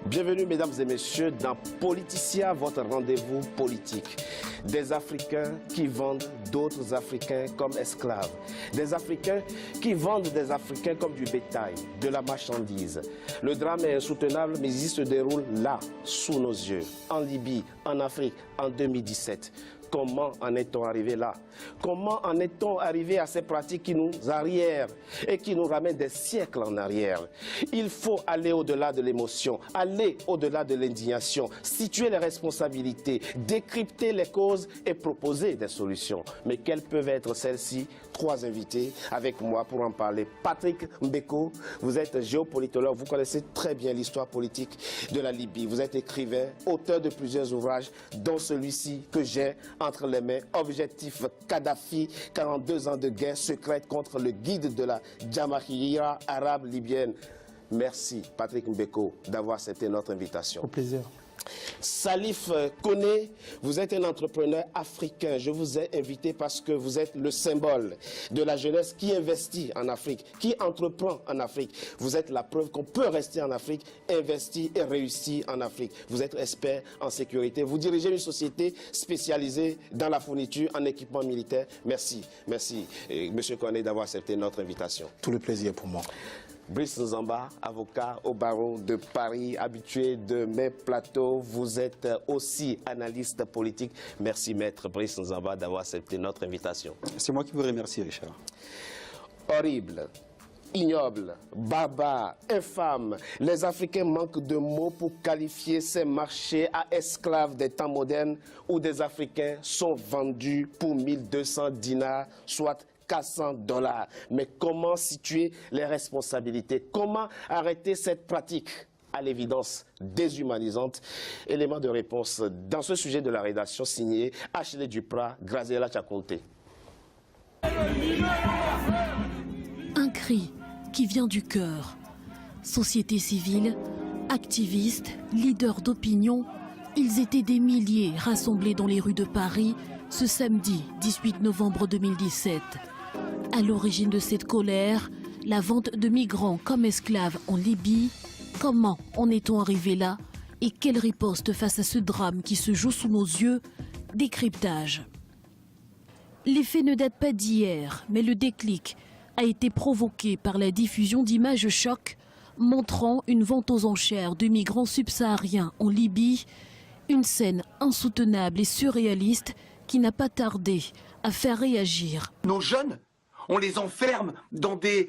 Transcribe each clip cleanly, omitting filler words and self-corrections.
Bienvenue mesdames et messieurs dans Politicia, votre rendez-vous politique. Des Africains qui vendent d'autres Africains comme esclaves. Des Africains qui vendent des Africains comme du bétail, de la marchandise. Le drame est insoutenable, mais il se déroule là, sous nos yeux, en Libye, en Afrique, en 2017. Comment en est-on arrivé là? Comment en est-on arrivé à ces pratiques qui nous arrièrent et qui nous ramènent des siècles en arrière? Il faut aller au-delà de l'émotion, aller au-delà de l'indignation, situer les responsabilités, décrypter les causes et proposer des solutions. Mais quelles peuvent être celles-ci? Trois invités avec moi pour en parler. Patrick Mbeko, vous êtes géopolitologue, vous connaissez très bien l'histoire politique de la Libye. Vous êtes écrivain, auteur de plusieurs ouvrages, dont celui-ci que j'ai entre les mains, Objectif Kadhafi, 42 ans de guerre secrète contre le guide de la Jamahiriya arabe libyenne. Merci Patrick Mbeko d'avoir accepté notre invitation. Au plaisir. Salif Koné, vous êtes un entrepreneur africain. Je vous ai invité parce que vous êtes le symbole de la jeunesse qui investit en Afrique, qui entreprend en Afrique. Vous êtes la preuve qu'on peut rester en Afrique, investir et réussir en Afrique. Vous êtes expert en sécurité. Vous dirigez une société spécialisée dans la fourniture en équipement militaire. Merci, merci, Monsieur Koné, d'avoir accepté notre invitation. Tout le plaisir pour moi. Brice Nzamba, avocat au barreau de Paris, habitué de mes plateaux. Vous êtes aussi analyste politique. Merci, maître Brice Nzamba, d'avoir accepté notre invitation. C'est moi qui vous remercie, Richard. Horrible, ignoble, barbare, infâme. Les Africains manquent de mots pour qualifier ces marchés à esclaves des temps modernes où des Africains sont vendus pour 1200 dinars, soit 400 $. Mais comment situer les responsabilités? Comment arrêter cette pratique à l'évidence déshumanisante? Élément de réponse dans ce sujet de la rédaction signé Achille Duprat, Graziella Chakonté. Un cri qui vient du cœur. Société civile, activistes, leaders d'opinion, ils étaient des milliers rassemblés dans les rues de Paris ce samedi 18 novembre 2017. À l'origine de cette colère, la vente de migrants comme esclaves en Libye. Comment en est-on arrivé là? Et quelle riposte face à ce drame qui se joue sous nos yeux? Décryptage. Les faits ne datent pas d'hier, mais le déclic a été provoqué par la diffusion d'images chocs montrant une vente aux enchères de migrants subsahariens en Libye. Une scène insoutenable et surréaliste qui n'a pas tardé à faire réagir. Nos jeunes, on les enferme dans des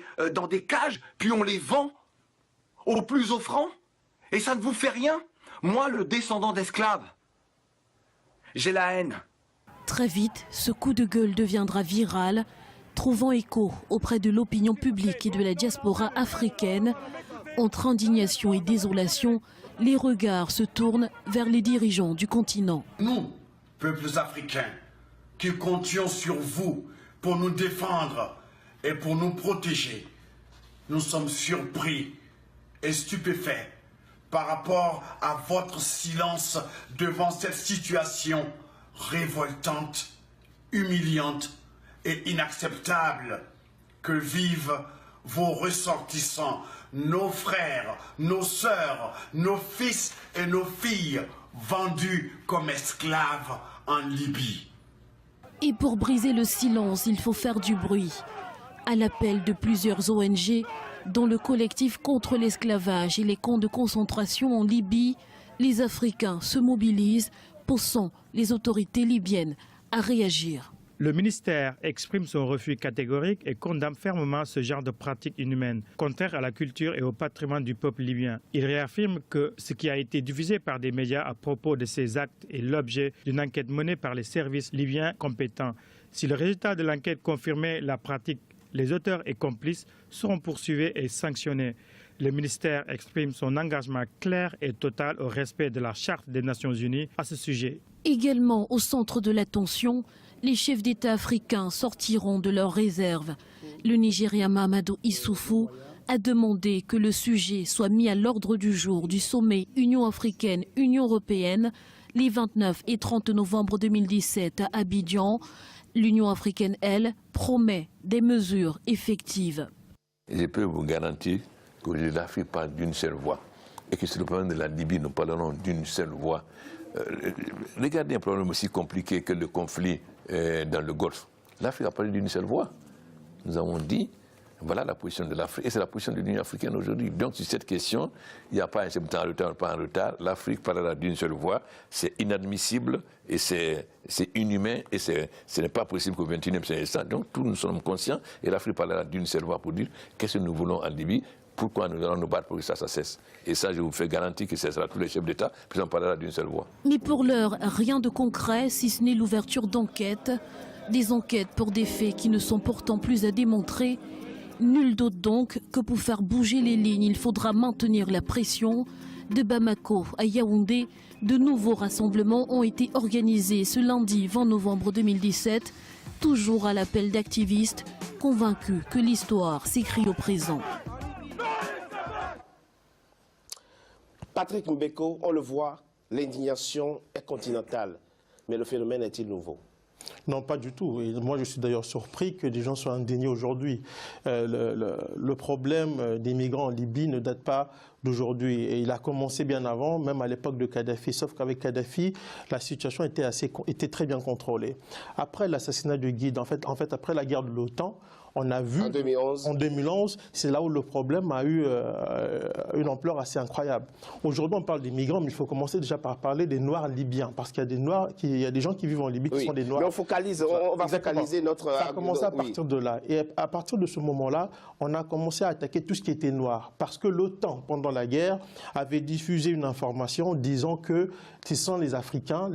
cages, puis on les vend aux plus offrants. Et ça ne vous fait rien? Moi, le descendant d'esclaves, j'ai la haine. Très vite, ce coup de gueule deviendra viral, trouvant écho auprès de l'opinion publique et de la diaspora africaine. Entre indignation et désolation, les regards se tournent vers les dirigeants du continent. Nous, peuples africains, qui comptions sur vous pour nous défendre et pour nous protéger, nous sommes surpris et stupéfaits par rapport à votre silence devant cette situation révoltante, humiliante et inacceptable que vivent vos ressortissants, nos frères, nos sœurs, nos fils et nos filles vendus comme esclaves en Libye. Et pour briser le silence, il faut faire du bruit. À l'appel de plusieurs ONG, dont le collectif contre l'esclavage et les camps de concentration en Libye, les Africains se mobilisent, poussant les autorités libyennes à réagir. Le ministère exprime son refus catégorique et condamne fermement ce genre de pratiques inhumaines, contraires à la culture et au patrimoine du peuple libyen. Il réaffirme que ce qui a été diffusé par des médias à propos de ces actes est l'objet d'une enquête menée par les services libyens compétents. Si le résultat de l'enquête confirmait la pratique, les auteurs et complices seront poursuivis et sanctionnés. Le ministère exprime son engagement clair et total au respect de la Charte des Nations Unies à ce sujet. Également au centre de l'attention, les chefs d'État africains sortiront de leurs réserves. Le Nigérian Mahamadou Issoufou a demandé que le sujet soit mis à l'ordre du jour du sommet Union africaine-Union européenne les 29 et 30 novembre 2017 à Abidjan. L'Union africaine, elle, promet des mesures effectives. Je peux vous garantir que l'Afrique parle d'une seule voix. et que sur le problème de la Libye, nous parlons d'une seule voix. Regardez un problème aussi compliqué que le conflit dans le Golfe. L'Afrique a parlé d'une seule voix. Nous avons dit, voilà la position de l'Afrique, et c'est la position de l'Union africaine aujourd'hui. Donc sur cette question, il n'y a pas un en retard ou pas en retard. L'Afrique parlera d'une seule voix. C'est inadmissible et c'est inhumain et ce n'est pas possible qu'au XXIe siècle. Donc tous nous sommes conscients et l'Afrique parlera d'une seule voix pour dire qu'est-ce que nous voulons en Libye. Pourquoi nous allons nous battre pour que ça cesse? Et ça, je vous fais garantir que ce sera tous les chefs d'État, puis on parlera d'une seule voix. Mais pour l'heure, rien de concret, si ce n'est l'ouverture d'enquêtes. Des enquêtes pour des faits qui ne sont pourtant plus à démontrer. Nul doute donc que pour faire bouger les lignes, il faudra maintenir la pression. De Bamako à Yaoundé, de nouveaux rassemblements ont été organisés ce lundi 20 novembre 2017, toujours à l'appel d'activistes convaincus que l'histoire s'écrit au présent. Patrick Mbeko, on le voit, l'indignation est continentale. Mais le phénomène est-il nouveau? Non, pas du tout. Et moi, je suis d'ailleurs surpris que des gens soient indignés aujourd'hui. Le problème des migrants en Libye ne date pas d'aujourd'hui. Et il a commencé bien avant, même à l'époque de Kadhafi. Sauf qu'avec Kadhafi, la situation était très bien contrôlée. Après l'assassinat de Guide, en fait, après la guerre de l'OTAN, on a vu en 2011, c'est là où le problème a eu une ampleur assez incroyable. Aujourd'hui, on parle des migrants, mais il faut commencer déjà par parler des Noirs libyens, parce qu'il y a des Noirs, il y a des gens qui vivent en Libye qui sont des Noirs. Mais on va focaliser notre... Ça a commencé à partir de là. Et à partir de ce moment-là, on a commencé à attaquer tout ce qui était noir, parce que l'OTAN, pendant la guerre, avait diffusé une information disant que ce sont les Africains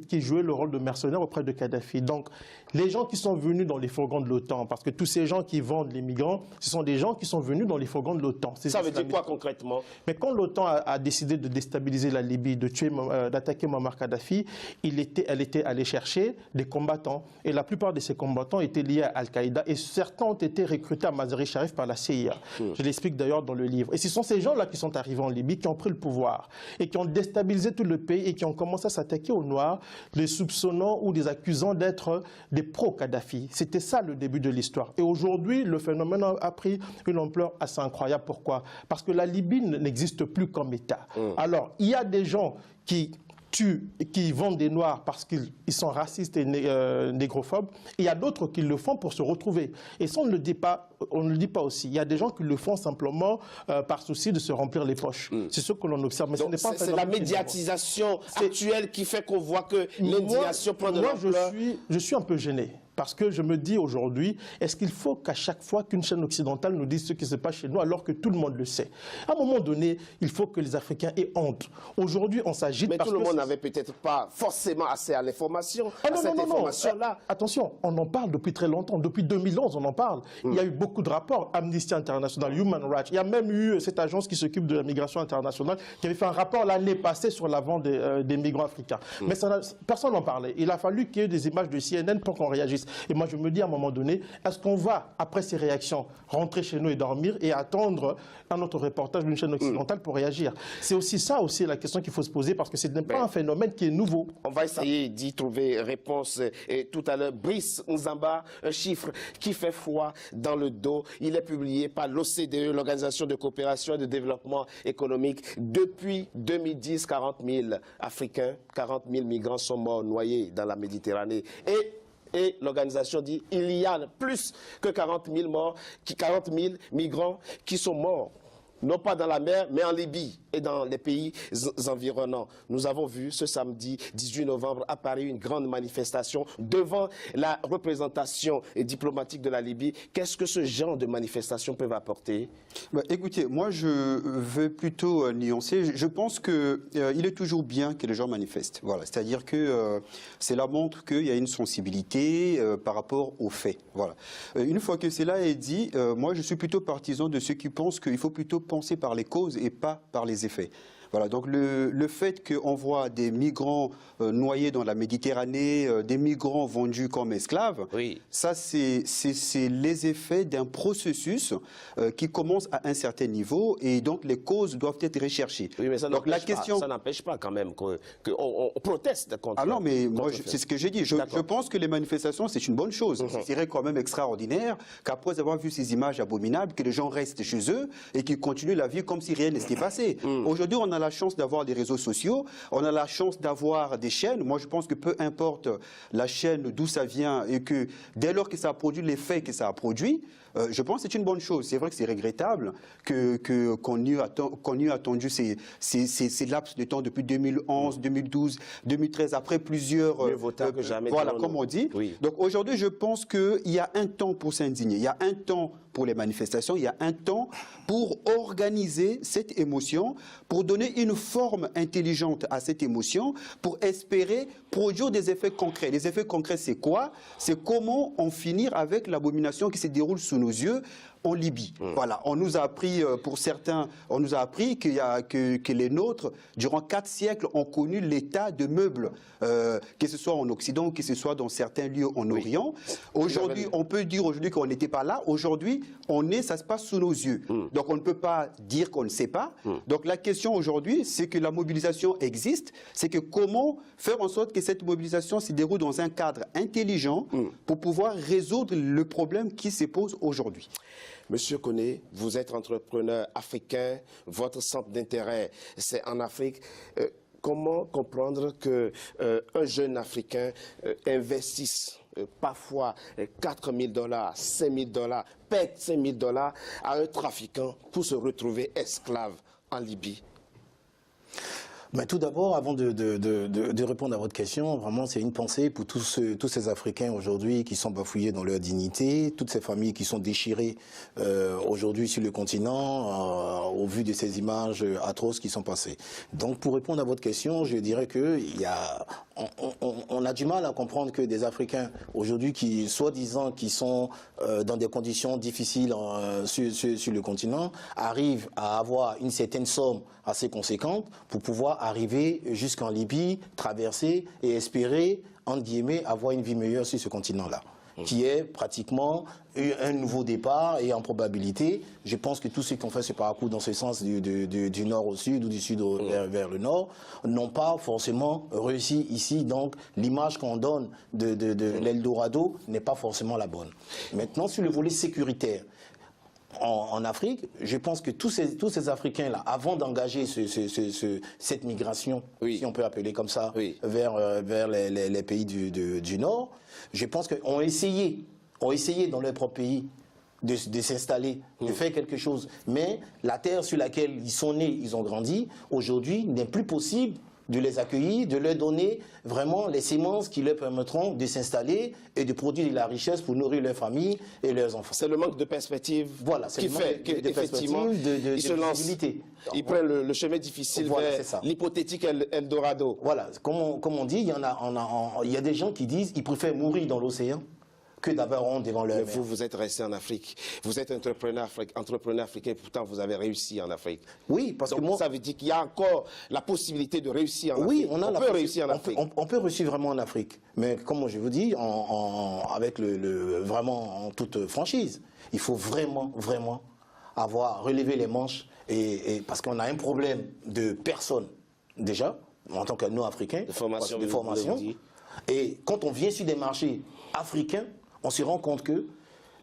qui jouaient le rôle de mercenaires auprès de Kadhafi. Donc, les gens qui sont venus dans les fourgons de l'OTAN, parce que tous ces gens qui vendent les migrants, ce sont des gens qui sont venus dans les fourgons de l'OTAN. Ça veut dire quoi concrètement? Mais quand l'OTAN a décidé de déstabiliser la Libye, d'attaquer Muammar Kadhafi, elle était allée chercher des combattants. Et la plupart de ces combattants étaient liés à Al-Qaïda. Et certains ont été recrutés à Mazar-e-Sharif par la CIA. Je l'explique d'ailleurs dans le livre. Et ce sont ces gens-là qui sont arrivés en Libye, qui ont pris le pouvoir et qui ont déstabilisé tout le pays et qui ont commencé à s'attaquer aux Noirs, les soupçonnant ou les accusant d'être des pro-Kadhafi. C'était ça le début de l'histoire. Et aujourd'hui, le phénomène a pris une ampleur assez incroyable. Pourquoi? Parce que la Libye n'existe plus comme État. Alors, il y a des gens qui vendent des Noirs parce qu'ils sont racistes et négrophobes. Et il y a d'autres qui le font pour se retrouver. Et ça, on ne le dit pas aussi. Il y a des gens qui le font simplement par souci de se remplir les poches. C'est ce que l'on observe. Mais c'est la médiatisation actuelle qui fait qu'on voit que l'indignation prend de l'ampleur. Je suis un peu gêné. Parce que je me dis aujourd'hui, est-ce qu'il faut qu'à chaque fois qu'une chaîne occidentale nous dise ce qui se passe chez nous, alors que tout le monde le sait? À un moment donné, il faut que les Africains aient honte. Aujourd'hui, on s'agite parce que... Mais tout le monde n'avait peut-être pas forcément assez à l'information, information-là. Attention, on en parle depuis très longtemps. Depuis 2011, on en parle. Il y a eu beaucoup de rapports. Amnesty International, Human Rights. Il y a même eu cette agence qui s'occupe de la migration internationale qui avait fait un rapport l'année passée sur la vente des migrants africains. Mais personne n'en parlait. Il a fallu qu'il y ait des images de CNN pour qu'on réagisse. Et moi, je me dis à un moment donné, est-ce qu'on va, après ces réactions, rentrer chez nous et dormir et attendre un autre reportage d'une chaîne occidentale pour réagir? C'est aussi ça, la question qu'il faut se poser, parce que ce n'est pas un phénomène qui est nouveau. On va essayer d'y trouver réponse. Et tout à l'heure, Brice Nzamba, un chiffre qui fait froid dans le dos. Il est publié par l'OCDE, l'Organisation de coopération et de développement économique. Depuis 2010, 40 000 Africains, 40 000 migrants sont morts noyés dans la Méditerranée. Et l'organisation dit qu'il y a plus que 40 000 morts, 40 000 migrants qui sont morts, non pas dans la mer, mais en Libye et dans les pays environnants. Nous avons vu ce samedi 18 novembre à Paris une grande manifestation devant la représentation diplomatique de la Libye. Qu'est-ce que ce genre de manifestation peut apporter? Écoutez, moi je veux plutôt nuancer. Je pense qu'il est toujours bien que les gens manifestent. Voilà, c'est-à-dire que cela montre qu'il y a une sensibilité par rapport aux faits. Voilà. Une fois que cela est dit, moi je suis plutôt partisan de ceux qui pensent qu'il faut plutôt penser par les causes et pas par les effets. Voilà, donc le fait qu'on voit des migrants noyés dans la Méditerranée, des migrants vendus comme esclaves, Oui. ça c'est les effets d'un processus qui commence à un certain niveau et donc les causes doivent être recherchées. Oui, mais ça donc la n'empêche question... ça n'empêche pas quand même qu'on proteste contre. Ah non, mais moi, contre c'est ce que j'ai dit. Je pense que les manifestations, c'est une bonne chose. Ce serait quand même extraordinaire qu'après avoir vu ces images abominables, que les gens restent chez eux et qu'ils continuent la vie comme si rien ne s'était passé. Aujourd'hui, on a la chance d'avoir des réseaux sociaux, on a la chance d'avoir des chaînes. Moi, je pense que peu importe la chaîne d'où ça vient et que dès lors que ça a produit les faits que ça a produit, je pense que c'est une bonne chose. C'est vrai que c'est regrettable qu'on ait attendu ces laps de temps depuis 2011, 2012, 2013, après plusieurs... Mieux vaut tard que jamais. Voilà, comme on dit. Oui. Donc aujourd'hui, je pense qu'il y a un temps pour s'indigner, il y a un temps pour les manifestations, il y a un temps pour organiser cette émotion, pour donner une forme intelligente à cette émotion, pour espérer produire des effets concrets. Les effets concrets, c'est quoi? C'est comment en finir avec l'abomination qui se déroule sous nos yeux en Libye. Voilà, on nous a appris, pour certains, on nous a appris que les nôtres, durant 4 siècles, ont connu l'état de meubles, que ce soit en Occident ou que ce soit dans certains lieux en Orient. Aujourd'hui, on peut dire aujourd'hui qu'on n'était pas là. Aujourd'hui, ça se passe sous nos yeux. Donc on ne peut pas dire qu'on ne sait pas. Donc la question aujourd'hui, c'est que la mobilisation existe. C'est que comment faire en sorte que cette mobilisation se déroule dans un cadre intelligent pour pouvoir résoudre le problème qui se pose aujourd'hui. Monsieur Koné, vous êtes entrepreneur africain, votre centre d'intérêt, c'est en Afrique. Comment comprendre qu'un jeune Africain investisse parfois 4 000 $, 5 000 $, paie 5 000 $ à un trafiquant pour se retrouver esclave en Libye? Mais tout d'abord, avant de répondre à votre question, vraiment, c'est une pensée pour tous ces Africains aujourd'hui qui sont bafouillés dans leur dignité, toutes ces familles qui sont déchirées aujourd'hui sur le continent au vu de ces images atroces qui sont passées. Donc, pour répondre à votre question, je dirais on a du mal à comprendre que des Africains aujourd'hui qui, soi-disant, qui sont dans des conditions difficiles sur le continent, arrivent à avoir une certaine somme assez conséquente pour pouvoir arriver jusqu'en Libye, traverser et espérer, entre guillemets, avoir une vie meilleure sur ce continent-là, qui est pratiquement un nouveau départ et en probabilité, je pense que tous ceux qui ont fait ce parcours dans ce sens du nord au sud ou du sud vers le nord n'ont pas forcément réussi ici. Donc l'image qu'on donne de l'Eldorado n'est pas forcément la bonne. Maintenant, sur le volet sécuritaire, en Afrique, je pense que tous ces Africains-là, avant d'engager cette migration, si on peut appeler comme ça, vers les pays du Nord, je pense qu'ont essayé dans leur propre pays de s'installer, de faire quelque chose. Mais la terre sur laquelle ils sont nés, ils ont grandi, aujourd'hui, n'est plus possible de les accueillir, de leur donner vraiment les semences qui leur permettront de s'installer et de produire de la richesse pour nourrir leur famille et leurs enfants. C'est le manque de perspective qui fait qu'effectivement, ils se lancent, ils prennent le chemin difficile vers l'hypothétique Eldorado. Voilà, comme on dit, il y a des gens qui disent qu'ils préfèrent mourir dans l'océan que d'avoir honte devant leur mère. Vous êtes resté en Afrique. Vous êtes entrepreneur africain, pourtant vous avez réussi en Afrique. Oui, parce que moi... ça veut dire qu'il y a encore la possibilité de réussir en Afrique. Oui, on peut réussir en Afrique. On peut réussir vraiment en Afrique. Mais comme je vous dis, avec vraiment en toute franchise, il faut vraiment avoir relevé les manches et parce qu'on a un problème de personnes, déjà, en tant que nous, Africains, de formation. Et quand on vient sur des marchés africains, on se rend compte que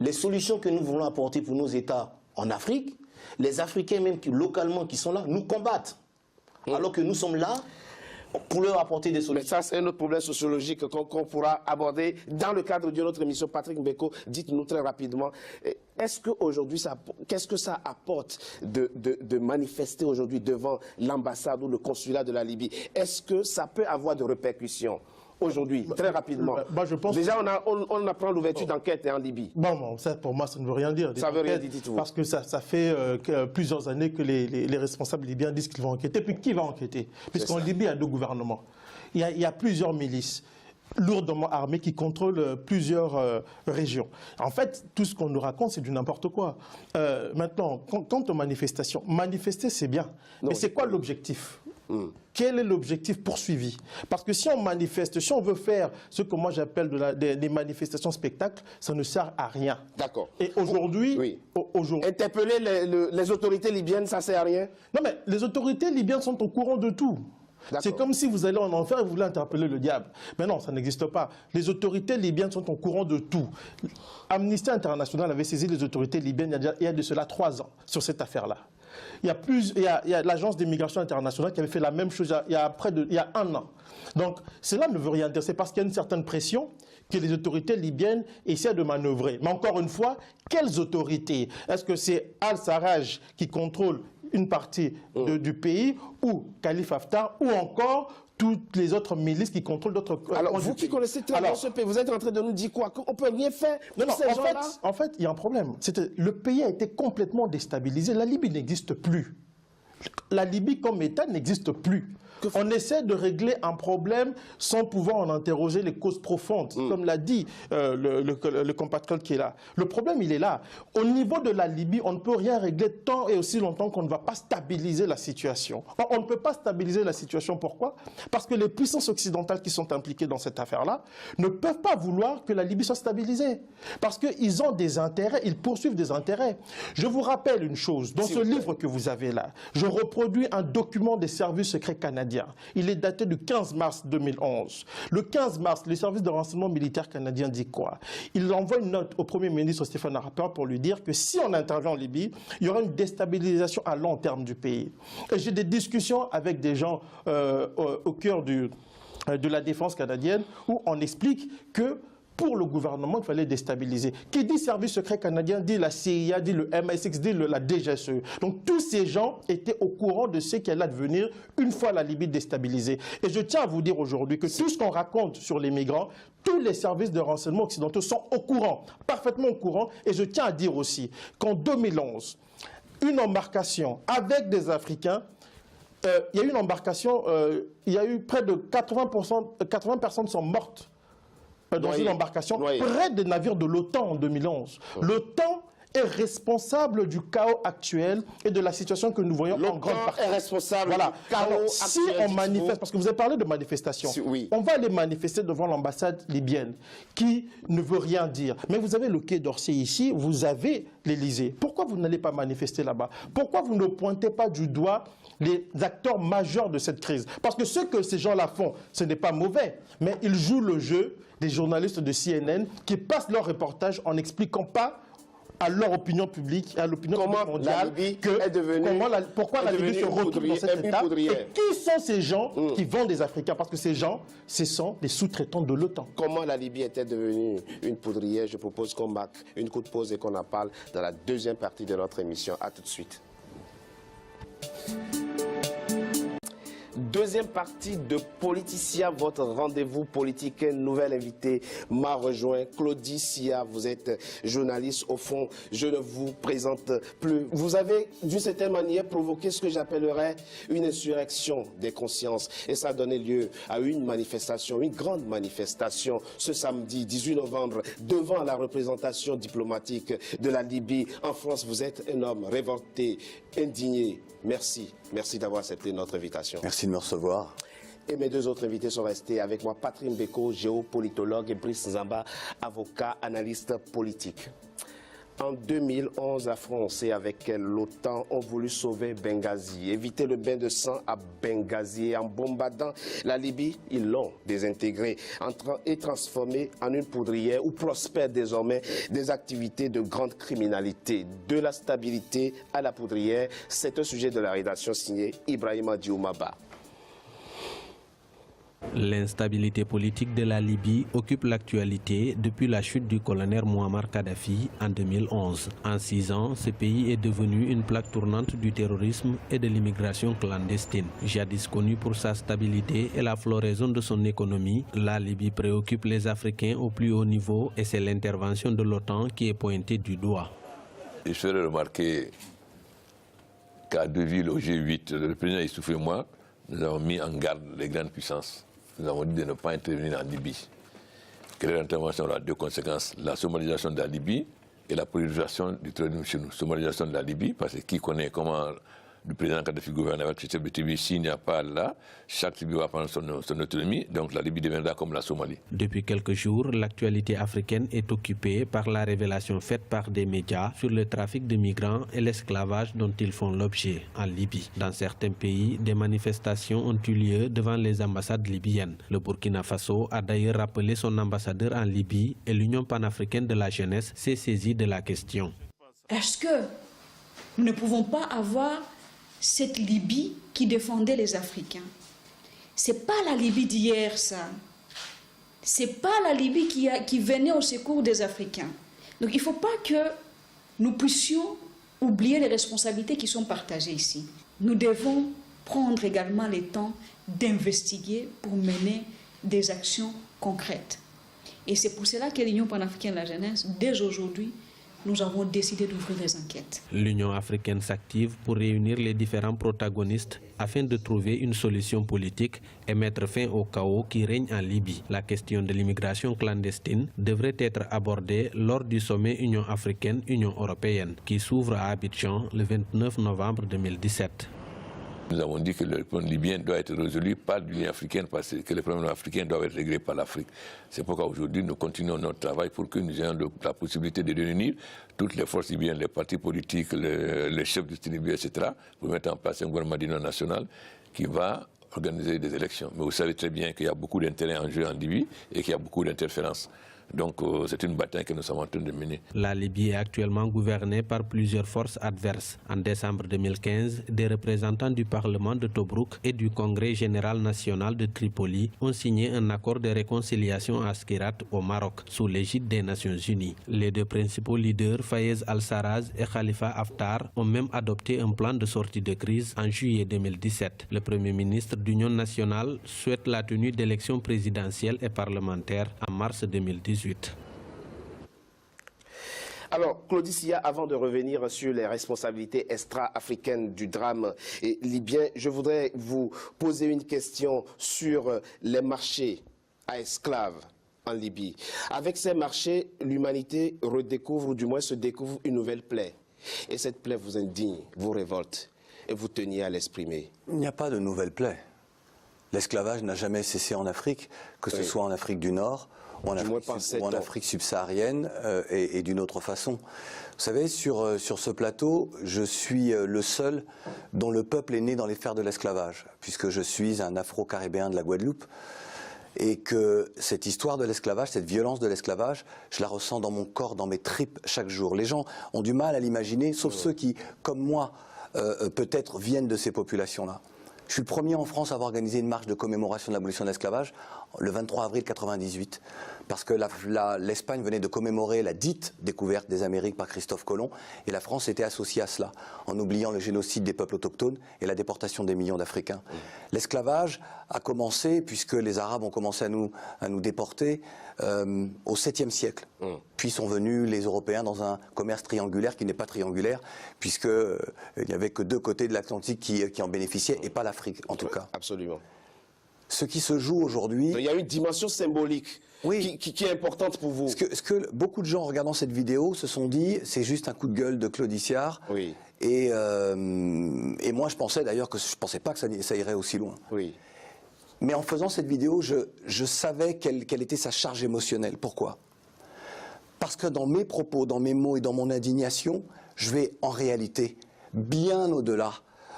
les solutions que nous voulons apporter pour nos États en Afrique, les Africains même localement qui sont là, nous combattent. Alors que nous sommes là pour leur apporter des solutions. Mais ça, c'est un autre problème sociologique qu'on pourra aborder dans le cadre de notre émission. Patrick Mbeko, dites-nous très rapidement, est-ce qu'aujourd'hui, qu'est-ce que ça apporte de manifester aujourd'hui devant l'ambassade ou le consulat de la Libye? Est-ce que ça peut avoir de répercussions aujourd'hui, très rapidement? Je pense déjà, on apprend l'ouverture d'enquête en Libye. Bon, ça, pour moi, ça ne veut rien dire. Ça ne veut rien dire du tout. Parce que ça fait plusieurs années que les responsables libyens disent qu'ils vont enquêter. Puis qui va enquêter? Puisqu'en Libye, il y a 2 gouvernements. Il y a plusieurs milices. lourdement armés qui contrôlent plusieurs régions. En fait, tout ce qu'on nous raconte, c'est du n'importe quoi. Maintenant, quant aux manifestations, manifester, c'est bien. Mais c'est quoi l'objectif ? Quel est l'objectif poursuivi? Parce que si on manifeste, si on veut faire ce que moi j'appelle des manifestations spectacles, ça ne sert à rien. D'accord. Et aujourd'hui, oui. Interpeller les autorités libyennes, ça ne sert à rien? Non, mais les autorités libyennes sont au courant de tout. C'est comme si vous allez en enfer et vous voulez interpeller le diable. Mais non, ça n'existe pas. Les autorités libyennes sont au courant de tout. Amnesty International avait saisi les autorités libyennes il y a de cela 3 ans sur cette affaire-là. Il y a l'agence d'immigration internationale qui avait fait la même chose il y a 1 an. Donc cela ne veut rien dire. C'est parce qu'il y a une certaine pression que les autorités libyennes essaient de manœuvrer. Mais encore une fois, quelles autorités? Est-ce que c'est Al-Sarraj qui contrôle une partie du pays, ou Khalifa Haftar, ou encore toutes les autres milices qui contrôlent d'autres... Alors, vous qui connaissez très bien ce pays, vous êtes en train de nous dire quoi? Qu'on ne peut rien faire? Non, en fait, il y a un problème. Le pays a été complètement déstabilisé. La Libye n'existe plus. La Libye comme État n'existe plus. On essaie de régler un problème sans pouvoir en interroger les causes profondes, comme l'a dit le compatriote qui est là. Le problème, il est là. Au niveau de la Libye, on ne peut rien régler tant et aussi longtemps qu'on ne va pas stabiliser la situation. On ne peut pas stabiliser la situation. Pourquoi? Parce que les puissances occidentales qui sont impliquées dans cette affaire-là ne peuvent pas vouloir que la Libye soit stabilisée. Parce qu'ils ont des intérêts, ils poursuivent des intérêts. Je vous rappelle une chose, dans ce livre que vous avez là, je reproduis un document des services secrets canadiens. Il est daté du 15 mars 2011. Le 15 mars, les services de renseignement militaire canadien dit quoi? Il envoie une note au Premier ministre Stéphane Harper pour lui dire que si on intervient en Libye, il y aura une déstabilisation à long terme du pays. Et j'ai des discussions avec des gens au cœur de la défense canadienne où on explique que pour le gouvernement, il fallait déstabiliser. Qui dit service secret canadien, dit la CIA, dit le MI6, dit la DGSE. Donc tous ces gens étaient au courant de ce qui allait advenir une fois la Libye déstabilisée. Et je tiens à vous dire aujourd'hui que tout ce qu'on raconte sur les migrants, tous les services de renseignement occidentaux sont au courant, parfaitement au courant. Et je tiens à dire aussi qu'en 2011, une embarcation avec des Africains, il y a eu une embarcation, il y a eu près de 80 personnes sont mortes dans une embarcation près des navires de l'OTAN en 2011. L'OTAN est responsable du chaos actuel et de la situation que nous voyons en grande partie. Est responsable du chaos actuel. Si on manifeste, parce que vous avez parlé de manifestation, on va aller manifester devant l'ambassade libyenne qui ne veut rien dire. Mais vous avez le Quai d'Orsay ici, vous avez l'Élysée. Pourquoi vous n'allez pas manifester là-bas? Pourquoi vous ne pointez pas du doigt les acteurs majeurs de cette crise? Parce que ce que ces gens-là font, ce n'est pas mauvais, mais ils jouent le jeu des journalistes de CNN qui passent leur reportage en n'expliquant pas à leur opinion publique, à l'opinion mondiale, pourquoi la Libye se retrouve dans cet état et qui sont ces gens qui vendent des Africains, parce que ces gens, ce sont des sous-traitants de l'OTAN. Comment la Libye était devenue une poudrière? Je propose qu'on marque une courte pause et qu'on en parle dans la deuxième partie de notre émission. À tout de suite. Deuxième partie de Politicien, votre rendez-vous politique. Un nouvel invité m'a rejoint, Claudie Sia. Vous êtes journaliste. Au fond, je ne vous présente plus. Vous avez, d'une certaine manière, provoqué ce que j'appellerais une insurrection des consciences. Et ça a donné lieu à une manifestation, une grande manifestation, ce samedi 18 novembre, devant la représentation diplomatique de la Libye. En France, vous êtes un homme révolté, indigné. Merci. Merci d'avoir accepté notre invitation. Merci de me recevoir. Et mes deux autres invités sont restés avec moi, Patrick Mbeko, géopolitologue, et Brice Nzamba, avocat, analyste politique. En 2011, la France et avec l'OTAN ont voulu sauver Benghazi, éviter le bain de sang à Benghazi. Et en bombardant la Libye, ils l'ont désintégré et transformé en une poudrière où prospèrent désormais des activités de grande criminalité. De la stabilité à la poudrière, c'est un sujet de la rédaction signé Ibrahima Dioumaba. L'instabilité politique de la Libye occupe l'actualité depuis la chute du colonel Mouammar Kadhafi en 2011. En 6 ans, ce pays est devenu une plaque tournante du terrorisme et de l'immigration clandestine. Jadis connue pour sa stabilité et la floraison de son économie, la Libye préoccupe les Africains au plus haut niveau et c'est l'intervention de l'OTAN qui est pointée du doigt. Je ferai remarquer qu'à Deauville, au G8, le président Issoufou et moi, nous avons mis en garde les grandes puissances. Nous avons dit de ne pas intervenir en Libye. que l'intervention aura deux conséquences, la somalisation de la Libye et la politisation du terrorisme chez nous. Somalisation de la Libye, parce que qui connaît comment le président Kadhafi gouverne avec ce type de tribu, s'il n'y a pas là, chaque tribu va prendre son autonomie, donc la Libye deviendra comme la Somalie. Depuis quelques jours, l'actualité africaine est occupée par la révélation faite par des médias sur le trafic de migrants et l'esclavage dont ils font l'objet en Libye. Dans certains pays, des manifestations ont eu lieu devant les ambassades libyennes. Le Burkina Faso a d'ailleurs rappelé son ambassadeur en Libye et l'Union panafricaine de la jeunesse s'est saisie de la question. Est-ce que nous ne pouvons pas avoir cette Libye qui défendait les Africains? C'est pas la Libye d'hier, ça. C'est pas la Libye qui venait au secours des Africains. Donc il ne faut pas que nous puissions oublier les responsabilités qui sont partagées ici. Nous devons prendre également le temps d'investiguer pour mener des actions concrètes. Et c'est pour cela que l'Union panafricaine de la jeunesse, dès aujourd'hui, nous avons décidé d'ouvrir des enquêtes. L'Union africaine s'active pour réunir les différents protagonistes afin de trouver une solution politique et mettre fin au chaos qui règne en Libye. La question de l'immigration clandestine devrait être abordée lors du sommet Union africaine-Union européenne qui s'ouvre à Abidjan le 29 novembre 2017. Nous avons dit que le problème libyen doit être résolu par l'Union africaine parce que les problèmes africains doivent être réglés par l'Afrique. C'est pourquoi aujourd'hui nous continuons notre travail pour que nous ayons la possibilité de réunir toutes les forces libyennes, les partis politiques, les chefs de Libye, etc., pour mettre en place un gouvernement d'union nationale qui va organiser des élections. Mais vous savez très bien qu'il y a beaucoup d'intérêts en jeu en Libye et qu'il y a beaucoup d'interférences. Donc c'est une bataille que nous sommes en train de mener. La Libye est actuellement gouvernée par plusieurs forces adverses. En décembre 2015, des représentants du Parlement de Tobrouk et du Congrès général national de Tripoli ont signé un accord de réconciliation à Skirat au Maroc, sous l'égide des Nations Unies. Les deux principaux leaders, Fayez al-Sarraj et Khalifa Haftar, ont même adopté un plan de sortie de crise en juillet 2017. Le Premier ministre d'Union nationale souhaite la tenue d'élections présidentielles et parlementaires en mars 2018. Alors, Claudicia, avant de revenir sur les responsabilités extra-africaines du drame libyen, je voudrais vous poser une question sur les marchés à esclaves en Libye. Avec ces marchés, l'humanité redécouvre, ou du moins se découvre une nouvelle plaie. Et cette plaie vous indigne, vous révolte, et vous teniez à l'exprimer. Il n'y a pas de nouvelle plaie. L'esclavage n'a jamais cessé en Afrique, que ce soit en Afrique du Nord, ou en Afrique subsaharienne et d'une autre façon. Vous savez, sur ce plateau, je suis le seul dont le peuple est né dans les fers de l'esclavage, puisque je suis un Afro-Caribéen de la Guadeloupe, et que cette histoire de l'esclavage, cette violence de l'esclavage, je la ressens dans mon corps, dans mes tripes chaque jour. Les gens ont du mal à l'imaginer, sauf ceux qui, comme moi, peut-être viennent de ces populations-là. Je suis le premier en France à avoir organisé une marche de commémoration de l'abolition de l'esclavage le 23 avril 1998, parce que l'Espagne venait de commémorer la dite découverte des Amériques par Christophe Colomb, et la France était associée à cela, en oubliant le génocide des peuples autochtones et la déportation des millions d'Africains. L'esclavage a commencé, puisque les Arabes ont commencé à nous déporter, au 7e siècle. Puis sont venus les Européens dans un commerce triangulaire qui n'est pas triangulaire, puisqu'il n'y avait que deux côtés de l'Atlantique qui en bénéficiaient, et pas l'Afrique en tout cas. Absolument. Ce qui se joue aujourd'hui... Il y a une dimension symbolique qui est importante pour vous. Ce que beaucoup de gens, en regardant cette vidéo, se sont dit, c'est juste un coup de gueule de Claude Iciard. Oui. Et moi, je pensais d'ailleurs que je ne pensais pas que ça irait aussi loin. Oui. Mais en faisant cette vidéo, je savais quelle était sa charge émotionnelle. Pourquoi? Parce que dans mes propos, dans mes mots et dans mon indignation, je vais en réalité bien au-delà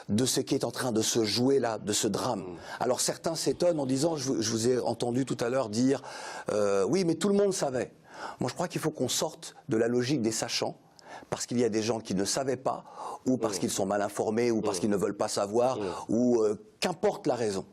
de ce qui est en train de se jouer là, de ce drame. Alors certains s'étonnent en disant, je vous ai entendu tout à l'heure dire, oui mais tout le monde savait. Moi je crois qu'il faut qu'on sorte de la logique des sachants, parce qu'il y a des gens qui ne savaient pas, ou parce qu'ils sont mal informés, ou parce qu'ils ne veulent pas savoir, ou qu'importe la raison.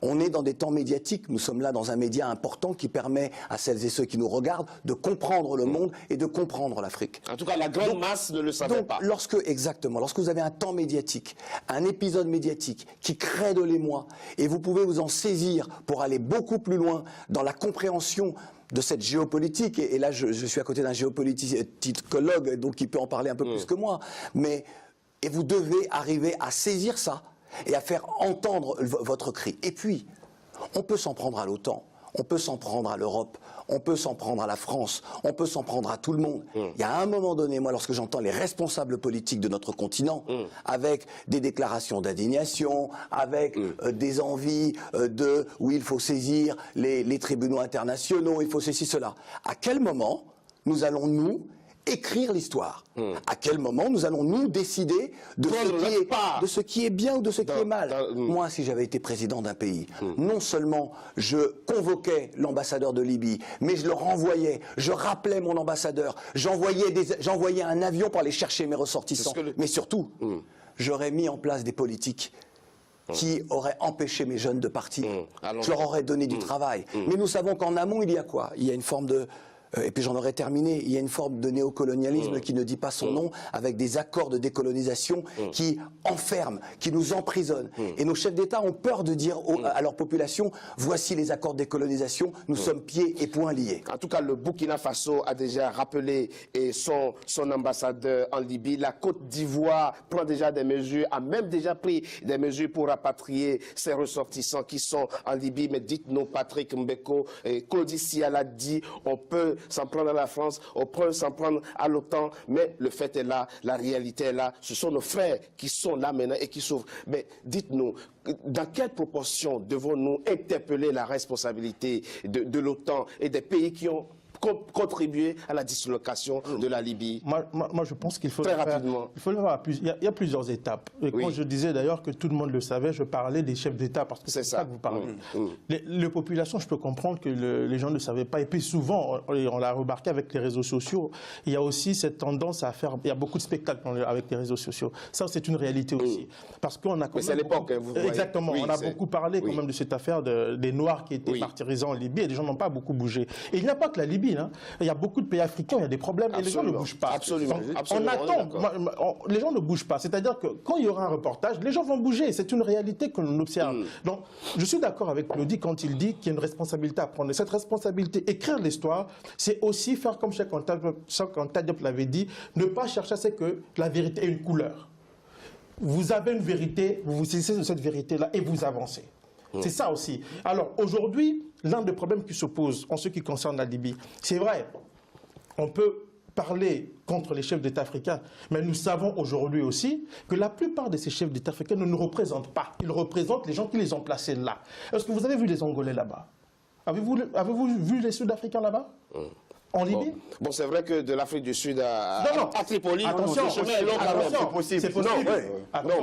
On est dans des temps médiatiques, nous sommes là dans un média important qui permet à celles et ceux qui nous regardent de comprendre le monde et de comprendre l'Afrique. En tout cas, la grande masse ne le savait pas. Exactement, lorsque vous avez un temps médiatique, un épisode médiatique qui crée de l'émoi, et vous pouvez vous en saisir pour aller beaucoup plus loin dans la compréhension de cette géopolitique, et là je suis à côté d'un géopoliticologue, donc qui peut en parler un peu plus que moi, et vous devez arriver à saisir ça, et à faire entendre votre cri. Et puis, on peut s'en prendre à l'OTAN, On peut s'en prendre à l'Europe, on peut s'en prendre à la France, on peut s'en prendre à tout le monde. Il y a un moment donné, moi, lorsque j'entends les responsables politiques de notre continent, avec des déclarations d'indignation, avec des envies où il faut saisir les tribunaux internationaux, il faut ceci, cela. À quel moment nous allons, nous, écrire l'histoire? À quel moment nous allons nous décider de ce qui est bien ou de ce qui est mal? Moi, si j'avais été président d'un pays, non seulement je convoquais l'ambassadeur de Libye, mais je le renvoyais, je rappelais mon ambassadeur, j'envoyais un avion pour aller chercher mes ressortissants. Mais surtout, j'aurais mis en place des politiques qui auraient empêché mes jeunes de partir. Je leur aurais donné du travail. Mais nous savons qu'en amont, il y a quoi? Il y a une forme de... Et puis j'en aurais terminé, il y a une forme de néocolonialisme qui ne dit pas son nom, avec des accords de décolonisation qui enferment, qui nous emprisonnent. Et nos chefs d'État ont peur de dire à leur population, voici les accords de décolonisation, nous sommes pieds et poings liés. En tout cas, le Burkina Faso a déjà rappelé son ambassadeur en Libye. La Côte d'Ivoire prend déjà des mesures, a même déjà pris des mesures pour rapatrier ses ressortissants qui sont en Libye. Mais dites-nous, Patrick Mbeko, Claude Sia l'a dit, on peut s'en prendre à la France, on peut s'en prendre à l'OTAN, mais le fait est là, la réalité est là, ce sont nos frères qui sont là maintenant et qui souffrent. Mais dites-nous, dans quelle proportion devons-nous interpeller la responsabilité de l'OTAN et des pays qui ont contribuer à la dislocation de la Libye? Moi, je pense qu'il faut très rapidement. Il y a plusieurs étapes. Et quand je disais d'ailleurs que tout le monde le savait, je parlais des chefs d'État parce que c'est ça que vous parlez. Les populations, je peux comprendre que les gens ne savaient pas. Et puis souvent, on l'a remarqué avec les réseaux sociaux, il y a aussi cette tendance à faire. Il y a beaucoup de spectacles avec les réseaux sociaux. Ça, c'est une réalité aussi. Parce qu'on a. Mais c'est l'époque, vous voyez. Exactement. On a beaucoup parlé quand même de cette affaire des Noirs qui étaient martyrisés en Libye et les gens n'ont pas beaucoup bougé. Et il n'y a pas que la Libye. Il y a beaucoup de pays africains, il y a des problèmes et les gens ne bougent pas. Absolument. On attend, les gens ne bougent pas. C'est-à-dire que quand il y aura un reportage, les gens vont bouger. C'est une réalité que l'on observe. Donc, je suis d'accord avec Claudie quand il dit qu'il y a une responsabilité à prendre. Et cette responsabilité, écrire l'histoire, c'est aussi faire comme Cheikh Anta Diop l'avait dit, ne pas chercher à ce que la vérité ait une couleur. Vous avez une vérité, vous vous saisissez de cette vérité-là et vous avancez. C'est ça aussi. Alors aujourd'hui, l'un des problèmes qui se pose en ce qui concerne la Libye, c'est vrai, on peut parler contre les chefs d'État africains, mais nous savons aujourd'hui aussi que la plupart de ces chefs d'État africains ne nous représentent pas. Ils représentent les gens qui les ont placés là. Est-ce que vous avez vu les Angolais là-bas? Avez-vous vu les Sud-Africains là-bas? En Libye? Bon, c'est vrai que de l'Afrique du Sud à Tripoli, attention, le chemin est long quand même. C'est possible.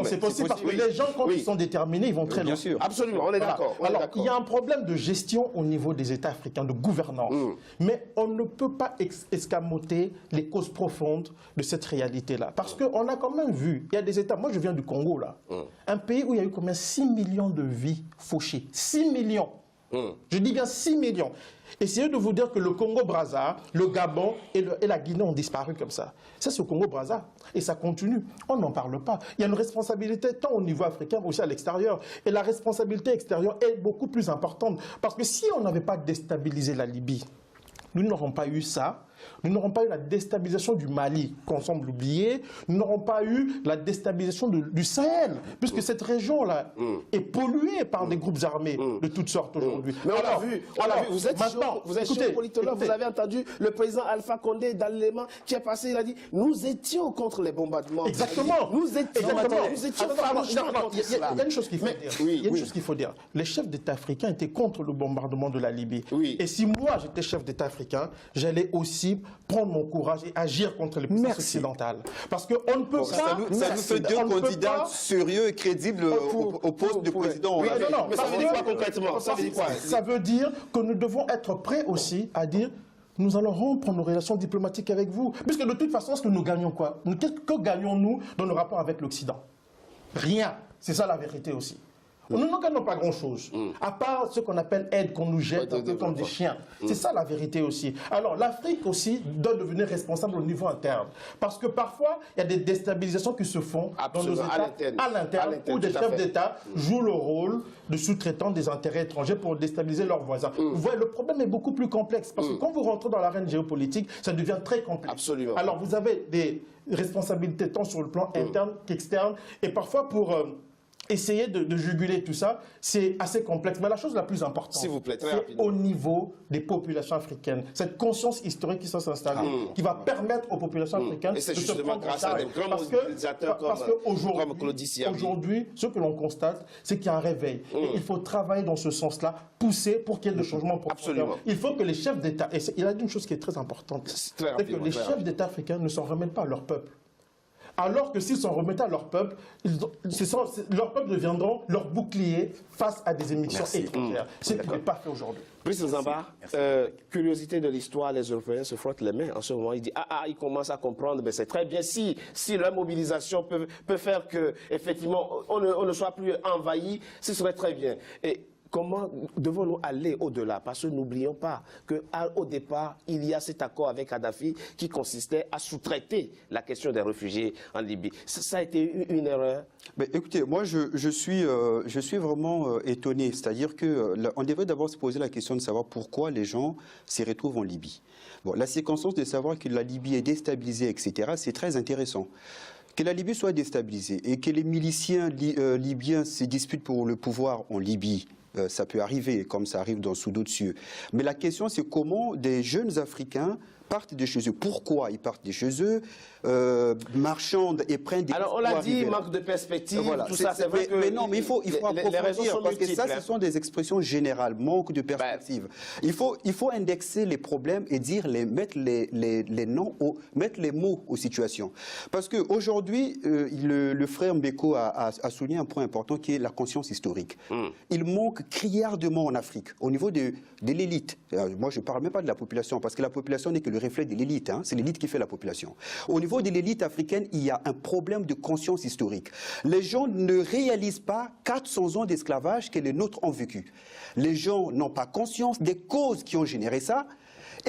C'est possible parce que les gens, quand ils sont déterminés, ils vont très loin. Bien sûr. Absolument, on est d'accord. Alors, il y a un problème de gestion au niveau des États africains, de gouvernance. Mais on ne peut pas escamoter les causes profondes de cette réalité-là. Parce qu'on a quand même vu, il y a des États, moi je viens du Congo là, un pays où il y a eu combien 6 millions de vies fauchées. 6 millions. Je dis bien 6 millions. Essayez de vous dire que le Congo-Brazza, le Gabon et la Guinée ont disparu comme ça. Ça, c'est au Congo-Brazza. Et ça continue. On n'en parle pas. Il y a une responsabilité tant au niveau africain aussi à l'extérieur. Et la responsabilité extérieure est beaucoup plus importante. Parce que si on n'avait pas déstabilisé la Libye, nous n'aurons pas eu ça. Nous n'aurons pas eu la déstabilisation du Mali, qu'on semble oublier. Nous n'aurons pas eu la déstabilisation du Sahel, puisque cette région-là est polluée par des groupes armés de toutes sortes aujourd'hui. Mais on l'a vu, vous êtes politologue, vous avez entendu le président Alpha Condé dans l'élément qui est passé, il a dit « Nous étions contre les bombardements ». Exactement. Nous étions farouchement contre cela. Il y a une chose qu'il faut dire. Il y a une chose qu'il faut dire. Les chefs d'État africains étaient contre le bombardement de la Libye. Et si moi, j'étais chef d'État africain, j'allais aussi prendre mon courage et agir contre les puissances occidentales. Parce qu'on ne peut pas... Ça nous fait deux candidats sérieux et crédibles au poste de président. Mais ça veut dire quoi concrètement? Ça veut dire que nous devons être prêts aussi à dire nous allons rompre nos relations diplomatiques avec vous. Puisque de toute façon, est-ce que nous gagnons quoi? Que gagnons-nous dans nos rapports avec l'Occident? Rien. C'est ça la vérité aussi. Nous ne gagnons pas grand-chose, à part ce qu'on appelle aide qu'on nous jette un peu comme des chiens. C'est ça la vérité aussi. Alors l'Afrique aussi doit devenir responsable au niveau interne. Parce que parfois, il y a des déstabilisations qui se font dans nos États à l'interne, où des chefs d'État jouent le rôle de sous-traitants des intérêts étrangers pour déstabiliser leurs voisins. Vous voyez, le problème est beaucoup plus complexe. Parce que quand vous rentrez dans l'arène géopolitique, ça devient très complexe. Absolument. Alors vous avez des responsabilités tant sur le plan interne qu'externe. Et parfois pour essayer de juguler tout ça, c'est assez complexe. Mais la chose la plus importante, s'il vous plaît, très c'est rapidement, au niveau des populations africaines. Cette conscience historique qui s'est installée, qui va permettre aux populations africaines de se prendre en charge. Parce qu'aujourd'hui, ce que l'on constate, c'est qu'il y a un réveil. Et il faut travailler dans ce sens-là, pousser pour qu'il y ait des changements profondeurs. Il faut que les chefs d'État, et il y a une chose qui est très importante, c'est que les chefs d'État africains ne s'en remettent pas à leur peuple. Alors que s'ils s'en remettaient à leur peuple, leur peuple deviendront leur bouclier face à des émissions étrangères. Ce qui n'est pas fait aujourd'hui. Brice Nzamba, curiosité de l'histoire, les Européens se frottent les mains en ce moment. Ils disent ils commencent à comprendre, mais c'est très bien si leur mobilisation peut faire que effectivement on ne soit plus envahi, ce serait très bien. Et comment devons-nous aller au-delà? Parce que n'oublions pas qu'au départ, il y a cet accord avec Kadhafi qui consistait à sous-traiter la question des réfugiés en Libye. Ça a été une erreur? Mais écoutez, moi je suis vraiment étonné. C'est-à-dire qu'on devrait d'abord se poser la question de savoir pourquoi les gens s'y retrouvent en Libye. Bon, la circonstance de savoir que la Libye est déstabilisée, etc., c'est très intéressant. Que la Libye soit déstabilisée et que les miliciens libyens se disputent pour le pouvoir en Libye, ça peut arriver, comme ça arrive sous d'autres cieux. Mais la question, c'est comment des jeunes Africains partent de chez eux. Pourquoi ils partent de chez eux, marchandent et prennent des... Alors on l'a dit, manque de perspective, voilà. tout ça, c'est vrai que... Mais non, mais il faut approfondir, parce que ça, ce sont des expressions générales, manque de perspective. Il faut indexer les problèmes et mettre les mots aux situations. Parce qu'aujourd'hui, le frère Mbeko a souligné un point important qui est la conscience historique. Il manque criardement en Afrique, au niveau de l'élite. Moi, je ne parle même pas de la population, parce que la population n'est que le reflet de l'élite. Hein. C'est l'élite qui fait la population. Au niveau de l'élite africaine, il y a un problème de conscience historique. Les gens ne réalisent pas 400 ans d'esclavage que les nôtres ont vécu. Les gens n'ont pas conscience des causes qui ont généré ça.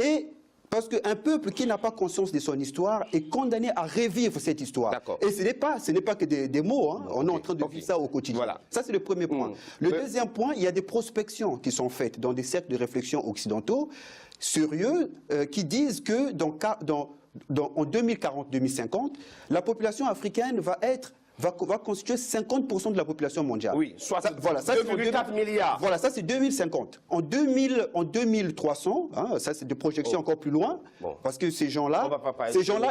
Et parce qu'un peuple qui n'a pas conscience de son histoire est condamné à revivre cette histoire. Et ce n'est pas que des mots. Hein. On est en train de vivre ça au quotidien. Voilà. Ça, c'est le premier point. Le deuxième point, il y a des prospections qui sont faites dans des cercles de réflexion occidentaux sérieux qui disent que en 2040-2050, la population africaine va constituer 50% de la population mondiale. Oui, soit 2,4 milliards. Voilà, ça c'est 2050. En 2300, hein, ça c'est des projections encore plus loin, parce que ces gens-là,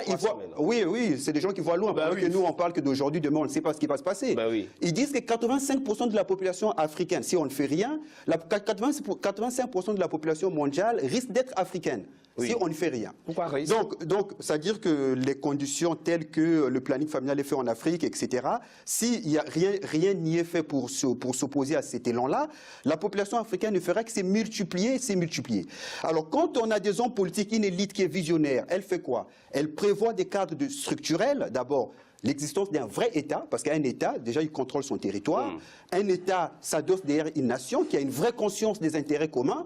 ils voient... Oui, c'est des gens qui voient loin, parce que nous on parle que d'aujourd'hui, demain on ne sait pas ce qui va se passer. Ils disent que 85% de la population africaine, si on ne fait rien, 85% de la population mondiale risque d'être africaine. Si on ne fait rien. Pourquoi risque? Donc, c'est-à-dire que les conditions telles que le planning familial est fait en Afrique, etc., s'il n'y a rien n'y est fait pour s'opposer à cet élan-là, la population africaine ne fera que se multiplier. Alors, quand on a des hommes politiques, une élite qui est visionnaire, elle fait quoi? Elle prévoit des cadres structurels, d'abord, l'existence d'un vrai État, parce qu'un État, déjà, il contrôle son territoire. Un État s'adosse derrière une nation qui a une vraie conscience des intérêts communs.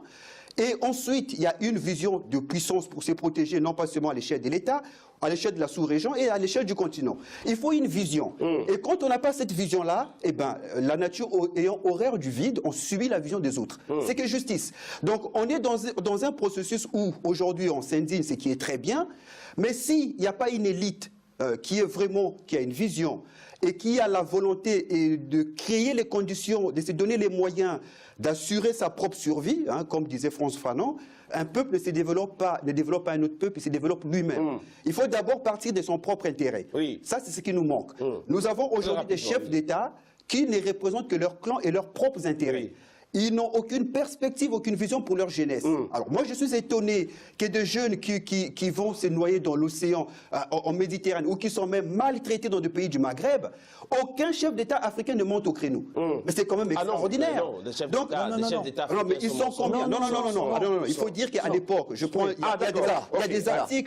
Et ensuite, il y a une vision de puissance pour se protéger, non pas seulement à l'échelle de l'État, à l'échelle de la sous-région et à l'échelle du continent. Il faut une vision. Et quand on n'a pas cette vision-là, eh ben, la nature ayant horreur du vide, on subit la vision des autres. C'est que justice. Donc, on est dans un processus où, aujourd'hui, on s'indigne, ce qui est très bien, mais s'il n'y a pas une élite qui a une vision et qui a la volonté de créer les conditions, de se donner les moyens d'assurer sa propre survie, hein, comme disait Frantz Fanon, un peuple ne développe pas un autre peuple, il se développe lui-même. Il faut d'abord partir de son propre intérêt. Ça, c'est ce qui nous manque. Nous avons aujourd'hui des chefs d'État qui ne représentent que leur clan et leurs propres intérêts. Ils n'ont aucune perspective, aucune vision pour leur jeunesse. Alors moi, je suis étonné que des jeunes qui vont se noyer dans l'océan, en Méditerranée, ou qui sont même maltraités dans des pays du Maghreb, aucun chef d'État africain ne monte au créneau. Mais c'est quand même extraordinaire. Non, mais ils sont combien? Non, il faut dire qu'à l'époque, il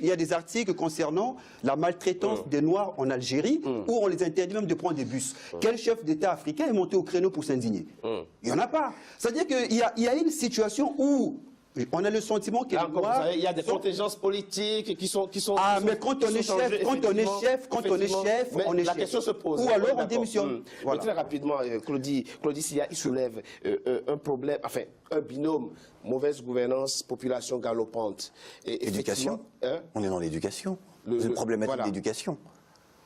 y a des articles concernant la maltraitance des Noirs en Algérie, où on les interdit même de prendre des bus. Quel chef d'État africain est monté au créneau pour s'indigner? Il n'y en a pas. C'est-à-dire qu'il y a une situation où on a le sentiment qu'il y a des contingences politiques qui sont... mais quand on est chef, on est la question se pose. Ou alors on démissionne. Voilà. Très rapidement, Claudie Siya, il soulève un problème, enfin, un binôme, mauvaise gouvernance, population galopante. Éducation. On est dans l'éducation. C'est une problématique d'éducation.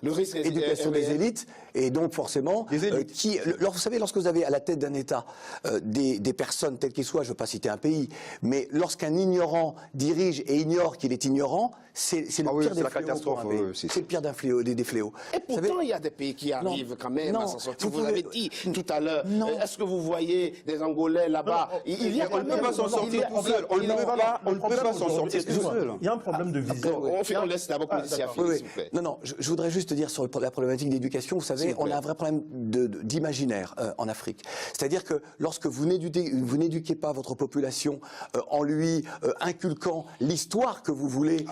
Le risque éducation des élites, et donc forcément, vous savez, lorsque vous avez à la tête d'un État des personnes telles qu'elles soient, je ne veux pas citer un pays, mais lorsqu'un ignorant dirige et ignore qu'il est ignorant, c'est le pire des fléaux pour un pays. C'est le pire des fléaux. Et pourtant, il y a des pays qui arrivent quand même à s'en sortir. Vous avez dit tout à l'heure, est-ce que vous voyez des Angolais là-bas? On ne peut pas s'en sortir tout seul. On ne peut pas s'en sortir tout seul. Il y a un problème de vision. On laisse d'abord Politicien finir, s'il vous plaît. Non, je voudrais juste te dire sur la problématique d'éducation, vous savez, on a un vrai problème d'imaginaire en Afrique. C'est-à-dire que lorsque vous n'éduquez pas votre population en lui inculquant l'histoire que vous voulez,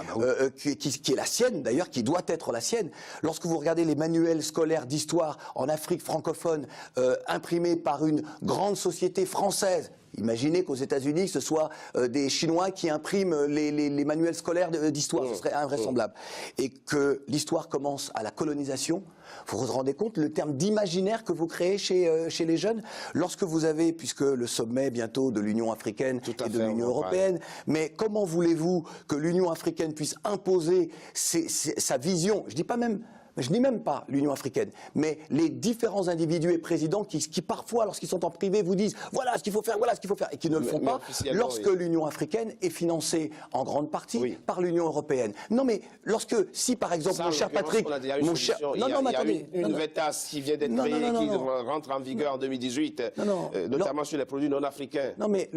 qui est la sienne d'ailleurs, qui doit être la sienne, lorsque vous regardez les manuels scolaires d'histoire en Afrique francophone imprimés par une grande société française, imaginez qu'aux États-Unis, ce soit des Chinois qui impriment les manuels scolaires d'histoire, ce serait invraisemblable. Et que l'histoire commence à la colonisation, vous vous rendez compte le terme d'imaginaire que vous créez chez les jeunes lorsque vous avez, puisque le sommet bientôt de l'Union africaine et de l'Union européenne, mais comment voulez-vous que l'Union africaine puisse imposer sa vision, je dis même pas l'Union africaine, mais les différents individus et présidents qui parfois, lorsqu'ils sont en privé, vous disent voilà ce qu'il faut faire, et qui ne le font pas, lorsque l'Union africaine est financée en grande partie par l'Union européenne. Non mais si par exemple, mon cher Patrick, il y a une VETAS qui vient d'être créée, qui rentre en vigueur en 2018, notamment sur les produits non africains. Non mais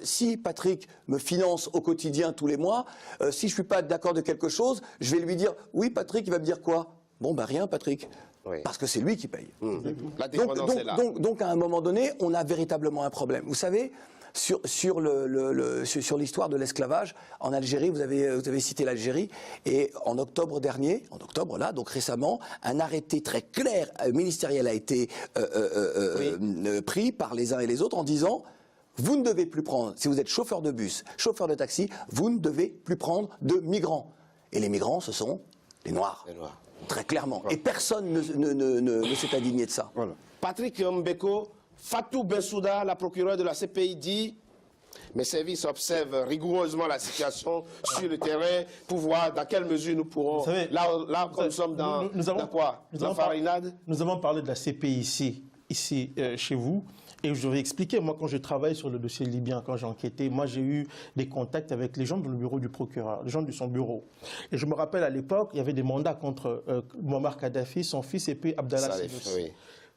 si Patrick me finance au quotidien tous les mois, si je suis pas d'accord de quelque chose, je vais lui dire oui Patrick, il va me dire quoi? Bon, rien, Patrick. Parce que c'est lui qui paye. La dépendance est là. Donc, à un moment donné, on a véritablement un problème. Vous savez, sur l'histoire de l'esclavage, en Algérie, vous avez cité l'Algérie, et en octobre dernier, donc récemment, un arrêté très clair ministériel a été pris par les uns et les autres en disant vous ne devez plus prendre, si vous êtes chauffeur de bus, chauffeur de taxi, vous ne devez plus prendre de migrants. Et les migrants, ce sont les Noirs. Très clairement. Et personne ne s'est indigné de ça. Voilà. Patrick Mbeko, Fatou Bensouda, la procureure de la CPI, dit « Mes services observent rigoureusement la situation sur le terrain pour voir dans quelle mesure nous pourrons... » Là, comme nous sommes dans quoi? Dans farinade? Nous avons parlé de la CPI ici chez vous. Et je vais expliquer, moi quand je travaille sur le dossier libyen, quand j'ai enquêté, moi j'ai eu des contacts avec les gens dans le bureau du procureur, les gens de son bureau. Et je me rappelle à l'époque, il y avait des mandats contre Muammar Kadhafi, son fils et puis Abdallah Senoussi.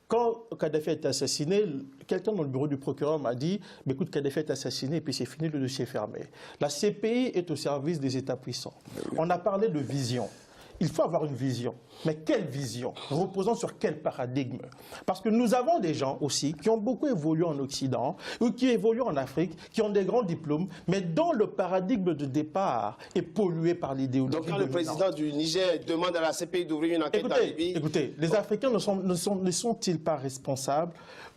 Quand Kadhafi a été assassiné, quelqu'un dans le bureau du procureur m'a dit « Écoute, Kadhafi est assassiné et puis c'est fini, le dossier est fermé ». La CPI est au service des États puissants. On a parlé de vision. Il faut avoir une vision. Mais quelle vision? Reposant sur quel paradigme? Parce que nous avons des gens aussi qui ont beaucoup évolué en Occident ou qui évoluent en Afrique, qui ont des grands diplômes, mais dont le paradigme de départ est pollué par l'idéologie. Donc quand le président du Niger demande à la CPI d'ouvrir une enquête en Libye... Écoutez, les Africains ne sont-ils pas responsables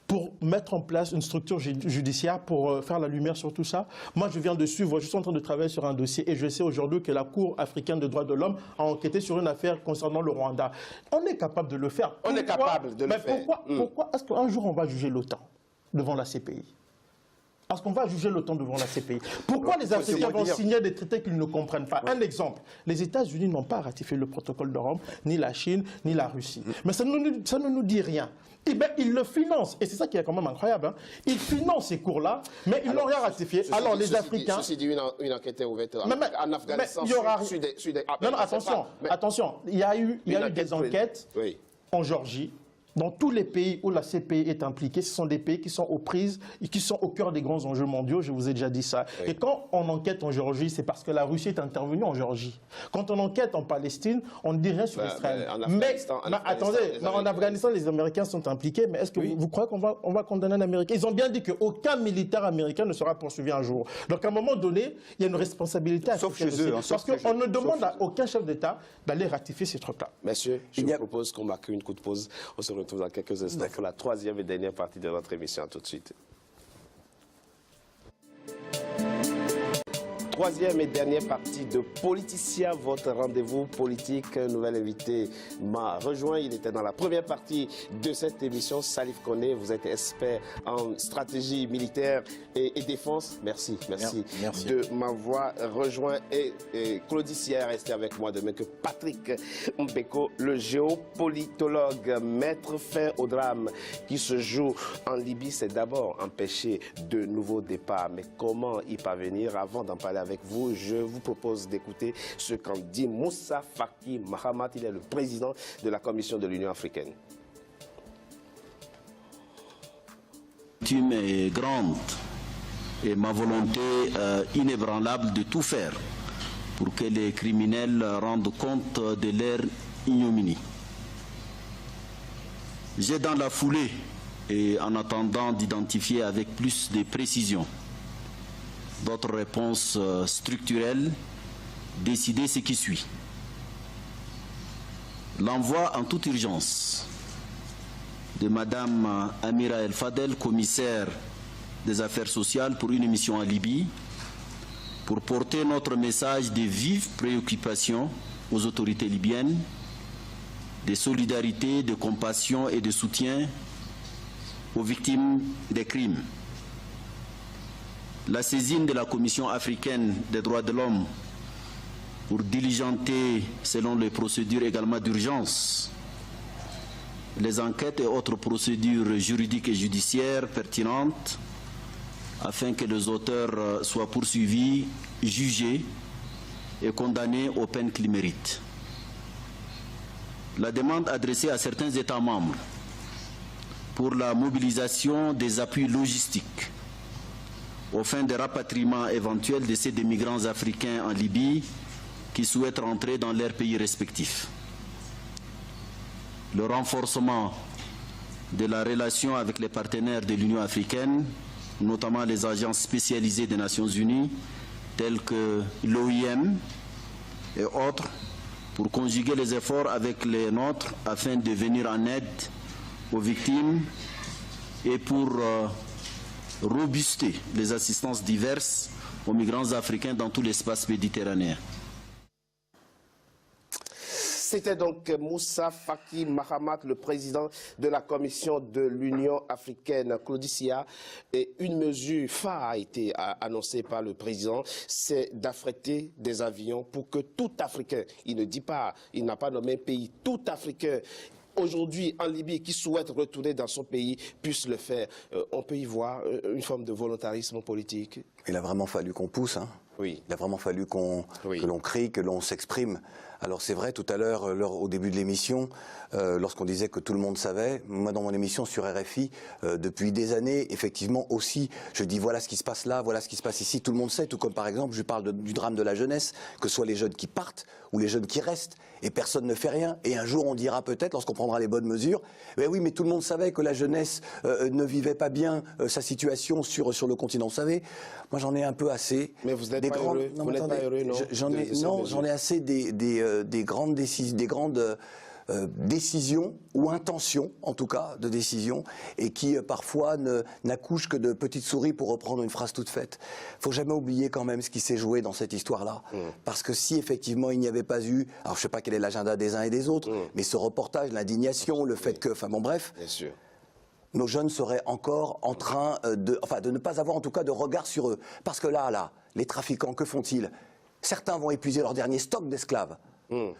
pour mettre en place une structure judiciaire pour faire la lumière sur tout ça? Moi, je viens de suivre, je suis en train de travailler sur un dossier et je sais aujourd'hui que la Cour africaine des droits de l'homme a enquêté sur une affaire concernant le Rwanda. On est capable de le faire. On est capable de le faire. Pourquoi est-ce qu'un jour on va juger l'OTAN devant la CPI? Parce qu'on va juger l'OTAN devant la CPI. Pourquoi les Africains vont signer des traités qu'ils ne comprennent pas? Un exemple, les États-Unis n'ont pas ratifié le protocole de Rome, ni la Chine, ni la Russie. Mais ça ne nous dit rien. Eh bien, ils le financent. Et c'est ça qui est quand même incroyable. Hein. Ils financent ces cours-là, mais ils n'ont rien ratifié. Alors, les Africains... Ceci dit, une enquête est ouverte en Afghanistan. Non, attention. Il y a eu des enquêtes en Géorgie. Dans tous les pays où la CPI est impliquée, ce sont des pays qui sont aux prises et qui sont au cœur des grands enjeux mondiaux, je vous ai déjà dit ça. Et quand on enquête en Géorgie, c'est parce que la Russie est intervenue en Géorgie. Quand on enquête en Palestine, on ne dit rien sur Israël. En Afghanistan, les Américains sont impliqués, mais est-ce que vous croyez qu'on va condamner un Américain? Ils ont bien dit qu'aucun militaire américain ne sera poursuivi un jour. Donc à un moment donné, il y a une responsabilité à sauf chez eux. Parce qu'on ne demande à aucun chef d'État d'aller ratifier ces trucs-là. Messieurs, je vous propose qu'on marque une courte pause. On se retrouve dans quelques instants pour la troisième et dernière partie de notre émission. Tout de suite. troisième et dernière partie de Politicien, votre rendez-vous politique. Nouvel invité m'a rejoint. Il était dans la première partie de cette émission. Salif Koné, vous êtes expert en stratégie militaire et défense. Merci de m'avoir rejoint. Et Claudie Sierre est resté avec moi demain que Patrick Mbeko, le géopolitologue. Mettre fin au drame qui se joue en Libye, c'est d'abord empêcher de nouveaux départs. Mais comment y parvenir? Avant d'en parler avec vous, je vous propose d'écouter ce qu'en dit Moussa Faki Mahamat. Il est le président de la Commission de l'Union africaine. L'estime est grande et ma volonté inébranlable de tout faire pour que les criminels rendent compte de leur ignominie. J'ai dans la foulée et en attendant d'identifier avec plus de précision d'autres réponses structurelles, décider ce qui suit. L'envoi en toute urgence de Madame Amira El Fadel, commissaire des affaires sociales pour une mission en Libye, pour porter notre message de vive préoccupation aux autorités libyennes, de solidarité, de compassion et de soutien aux victimes des crimes. La saisine de la Commission africaine des droits de l'homme pour diligenter, selon les procédures également d'urgence, les enquêtes et autres procédures juridiques et judiciaires pertinentes afin que les auteurs soient poursuivis, jugés et condamnés aux peines qu'ils méritent. La demande adressée à certains États membres pour la mobilisation des appuis logistiques aux fins de rapatriement éventuel de ces migrants africains en Libye qui souhaitent rentrer dans leurs pays respectifs. Le renforcement de la relation avec les partenaires de l'Union africaine, notamment les agences spécialisées des Nations Unies, telles que l'OIM et autres, pour conjuguer les efforts avec les nôtres afin de venir en aide aux victimes et pour robuster les assistances diverses aux migrants africains dans tout l'espace méditerranéen. C'était donc Moussa Faki Mahamat, le président de la Commission de l'Union africaine. Claudicia, et une mesure phare a été annoncée par le président, c'est d'affréter des avions pour que tout Africain, il ne dit pas, il n'a pas nommé un pays, tout Africain aujourd'hui en Libye qui souhaite retourner dans son pays puisse le faire. On peut y voir une forme de volontarisme politique. Il a vraiment fallu qu'on pousse, hein. Oui. Il a vraiment fallu que l'on crie, que l'on s'exprime. Alors c'est vrai, tout à l'heure, au début de l'émission, lorsqu'on disait que tout le monde savait, moi dans mon émission sur RFI, depuis des années, effectivement aussi, je dis voilà ce qui se passe là, voilà ce qui se passe ici, tout le monde sait, tout comme par exemple, je parle du drame de la jeunesse, que ce soit les jeunes qui partent ou les jeunes qui restent, et personne ne fait rien. Et un jour on dira peut-être, lorsqu'on prendra les bonnes mesures, mais oui, mais tout le monde savait que la jeunesse ne vivait pas bien sa situation sur le continent. Vous savez, moi j'en ai un peu assez. Mais vous n'êtes pas heureux, vous n'êtes pas heureux, non? J'en ai assez des grandes décisions ou intentions, en tout cas, de décisions, et qui parfois n'accouchent que de petites souris, pour reprendre une phrase toute faite. Il ne faut jamais oublier quand même ce qui s'est joué dans cette histoire-là. Parce que si effectivement il n'y avait pas eu, alors je ne sais pas quel est l'agenda des uns et des autres, mais ce reportage, l'indignation, le fait que, enfin bon bref, bien sûr, nos jeunes seraient encore en train de ne pas avoir en tout cas de regard sur eux. Parce que là, les trafiquants, que font-ils? Certains vont épuiser leur dernier stock d'esclaves.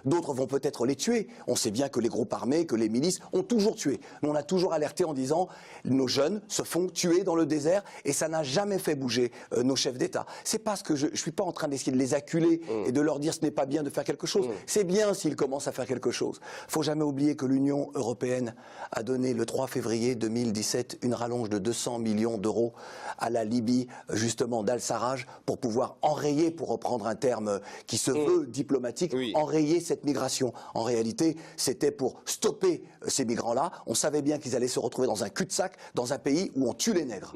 D'autres vont peut-être les tuer. On sait bien que les groupes armés, que les milices ont toujours tué. Nous, on a toujours alerté en disant nos jeunes se font tuer dans le désert et ça n'a jamais fait bouger nos chefs d'État. C'est parce que je ne suis pas en train d'essayer de les acculer et de leur dire ce n'est pas bien de faire quelque chose. C'est bien s'ils commencent à faire quelque chose. Il ne faut jamais oublier que l'Union européenne a donné le 3 février 2017 une rallonge de 200 millions d'euros à la Libye, justement d'Al-Sarraj, pour pouvoir enrayer, pour reprendre un terme qui se veut diplomatique, enrayer cette migration. En réalité, c'était pour stopper ces migrants-là. On savait bien qu'ils allaient se retrouver dans un cul-de-sac, dans un pays où on tue les nègres.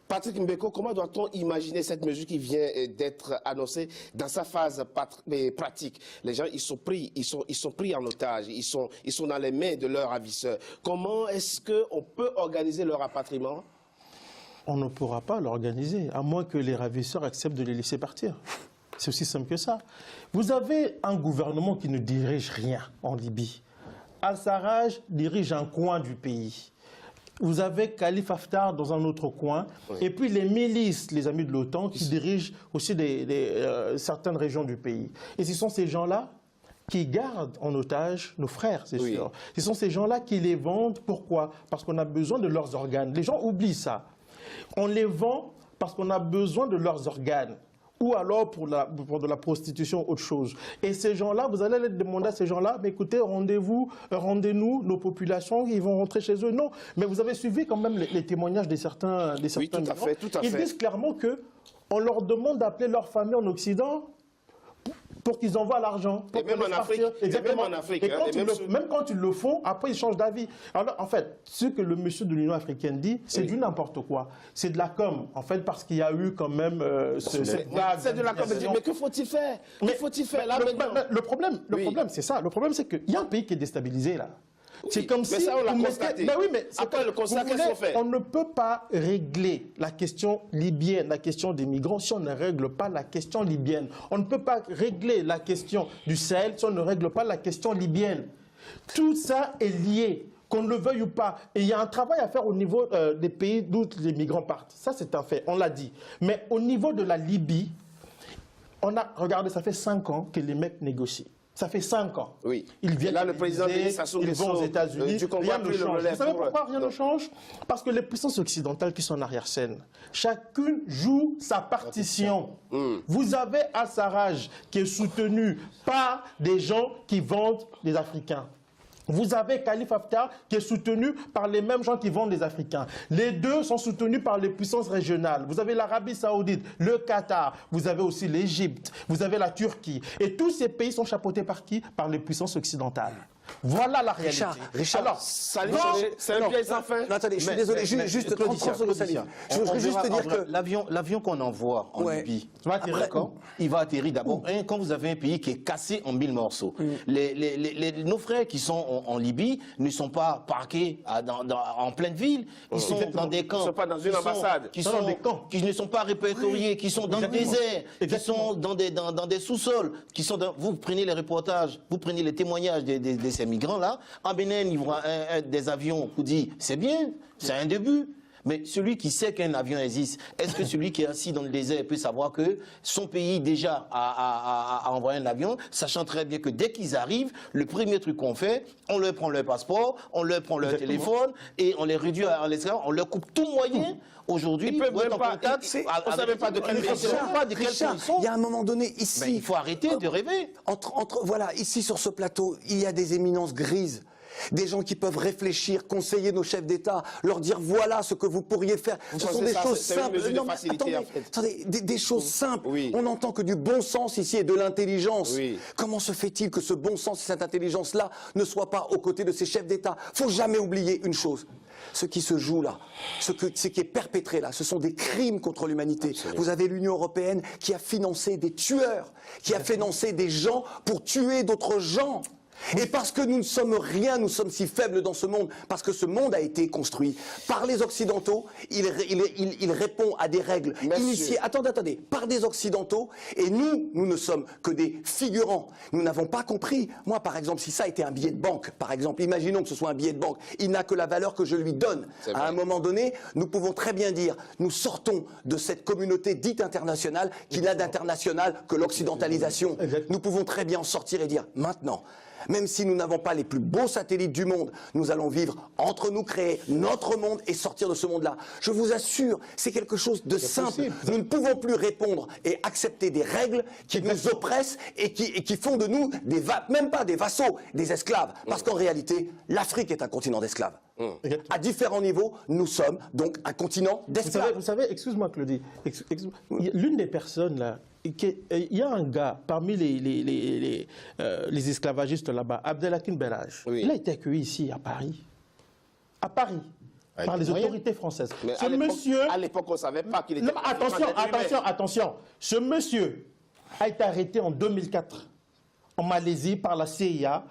Patrick Mbeko, comment doit-on imaginer cette mesure qui vient d'être annoncée dans sa phase pratique? Les gens, ils sont pris en otage, ils sont dans les mains de leurs ravisseurs. Comment est-ce qu'on peut organiser leur rapatriement? On ne pourra pas l'organiser, à moins que les ravisseurs acceptent de les laisser partir. C'est aussi simple que ça. Vous avez un gouvernement qui ne dirige rien en Libye. Al-Sarraj dirige un coin du pays. Vous avez Khalifa Haftar dans un autre coin. Oui. Et puis les milices, les amis de l'OTAN, qui dirigent aussi certaines régions du pays. Et ce sont ces gens-là qui gardent en otage nos frères, c'est sûr. Ce sont ces gens-là qui les vendent. Pourquoi? Parce qu'on a besoin de leurs organes. Les gens oublient ça. On les vend parce qu'on a besoin de leurs organes. Ou alors pour de la prostitution, autre chose. Et ces gens-là, vous allez les demander à ces gens-là, mais écoutez, rendez-nous nos populations, ils vont rentrer chez eux. Non, mais vous avez suivi quand même les témoignages de certains oui, tout à fait, tout à fait. Ils disent clairement qu'on leur demande d'appeler leur famille en Occident pour qu'ils envoient l'argent. Et même en Afrique. Exactement. Même en Afrique. Et même quand ils le font, après ils changent d'avis. Alors en fait, ce que le monsieur de l'Union africaine dit, c'est du n'importe quoi. C'est de la com, en fait, parce qu'il y a eu quand même cette vague. C'est de la com. Mais que faut-il faire? Que faut-il faire là maintenant? Le problème, c'est ça. Le problème, c'est qu'il y a un pays qui est déstabilisé là. Oui, c'est comme si ça, on l'a constaté. Mais oui, mais après le constat, qu'est-ce qu'on fait? On ne peut pas régler la question libyenne, la question des migrants, si on ne règle pas la question libyenne. On ne peut pas régler la question du Sahel si on ne règle pas la question libyenne. Tout ça est lié, qu'on le veuille ou pas. Et il y a un travail à faire au niveau des pays d'où les migrants partent. Ça, c'est un fait, on l'a dit. Mais au niveau de la Libye, regardez, ça fait 5 ans que les mecs négocient. Ça fait 5 ans. Oui. Ils viennent là, le président ils vont aux États-Unis. Rien ne change. Vous savez pourquoi rien ne change? Parce que les puissances occidentales qui sont en arrière-scène, chacune joue sa partition. Vous avez Al-Sarraj qui est soutenu par des gens qui vendent des Africains. Vous avez Khalifa Haftar qui est soutenu par les mêmes gens qui vendent les Africains. Les deux sont soutenus par les puissances régionales. Vous avez l'Arabie Saoudite, le Qatar, vous avez aussi l'Égypte, vous avez la Turquie. Et tous ces pays sont chapeautés par qui? Par les puissances occidentales. Voilà la réalité. Richard, alors, c'est un piège sans fin. Non, attendez, je suis désolé, juste 30 secondes, Salim. Je voudrais juste te dire que l'avion qu'on envoie en Libye, il va atterrir d'abord. Quand vous avez un pays qui est cassé en 1000 morceaux, nos frères qui sont en Libye ne sont pas parqués en pleine ville, ils sont dans des camps. Ils ne sont pas dans une ambassade. Qui ne sont pas répertoriés, qui sont dans le désert, qui sont dans des sous-sols, vous prenez les reportages, vous prenez les témoignages de ces migrants-là. En Bénin, ils voient des avions, vous dites, c'est bien, c'est un début. Mais celui qui sait qu'un avion existe, est-ce que celui qui est assis dans le désert peut savoir que son pays déjà a envoyé un avion, sachant très bien que dès qu'ils arrivent, le premier truc qu'on fait, on leur prend leur passeport, on leur prend leur téléphone et on les réduit à l'esclavage, on leur coupe tout moyen. Aujourd'hui, ils peuvent même pas. On ne savait pas de quel pays ils sont. Il y a un moment donné ici. Mais il faut arrêter de rêver. Voilà, ici sur ce plateau, il y a des éminences grises. Des gens qui peuvent réfléchir, conseiller nos chefs d'État, leur dire voilà ce que vous pourriez faire. Ce sont des choses simples. Non, attendez, des choses simples. On n'entend que du bon sens ici et de l'intelligence. Comment se fait-il que ce bon sens et cette intelligence-là ne soient pas aux côtés de ces chefs d'État? Il ne faut jamais oublier une chose. Ce qui se joue là, ce qui est perpétré là, ce sont des crimes contre l'humanité. Vous avez l'Union européenne qui a financé des tueurs, qui a financé des gens pour tuer d'autres gens. Et parce que nous ne sommes rien, nous sommes si faibles dans ce monde, parce que ce monde a été construit par les Occidentaux, il répond à des règles initiées, attendez, par des Occidentaux, et nous ne sommes que des figurants. Nous n'avons pas compris. Moi, par exemple, si ça était un billet de banque, par exemple, imaginons que ce soit un billet de banque, il n'a que la valeur que je lui donne. À un moment donné, nous pouvons très bien dire, nous sortons de cette communauté dite internationale qui n'a d'international que l'occidentalisation. Nous pouvons très bien en sortir et dire, maintenant, même si nous n'avons pas les plus beaux satellites du monde, nous allons vivre entre nous, créer notre monde et sortir de ce monde-là. Je vous assure, c'est quelque chose de simple. Nous ne pouvons plus répondre et accepter des règles qui nous oppressent et qui font de nous, même pas des vassaux, des esclaves. Parce qu'en réalité, l'Afrique est un continent d'esclaves. À différents niveaux, nous sommes donc un continent d'esclaves. Vous savez, excuse-moi Claudie, l'une des personnes là, il y a un gars parmi les esclavagistes là-bas, Abdelhakim Belhaj. Il a été accueilli ici à Paris. À Paris. Par les autorités françaises. Mais ce monsieur, à l'époque, on ne savait pas qu'il était... Non, attention. Ce monsieur a été arrêté en 2004 en Malaisie par la CIA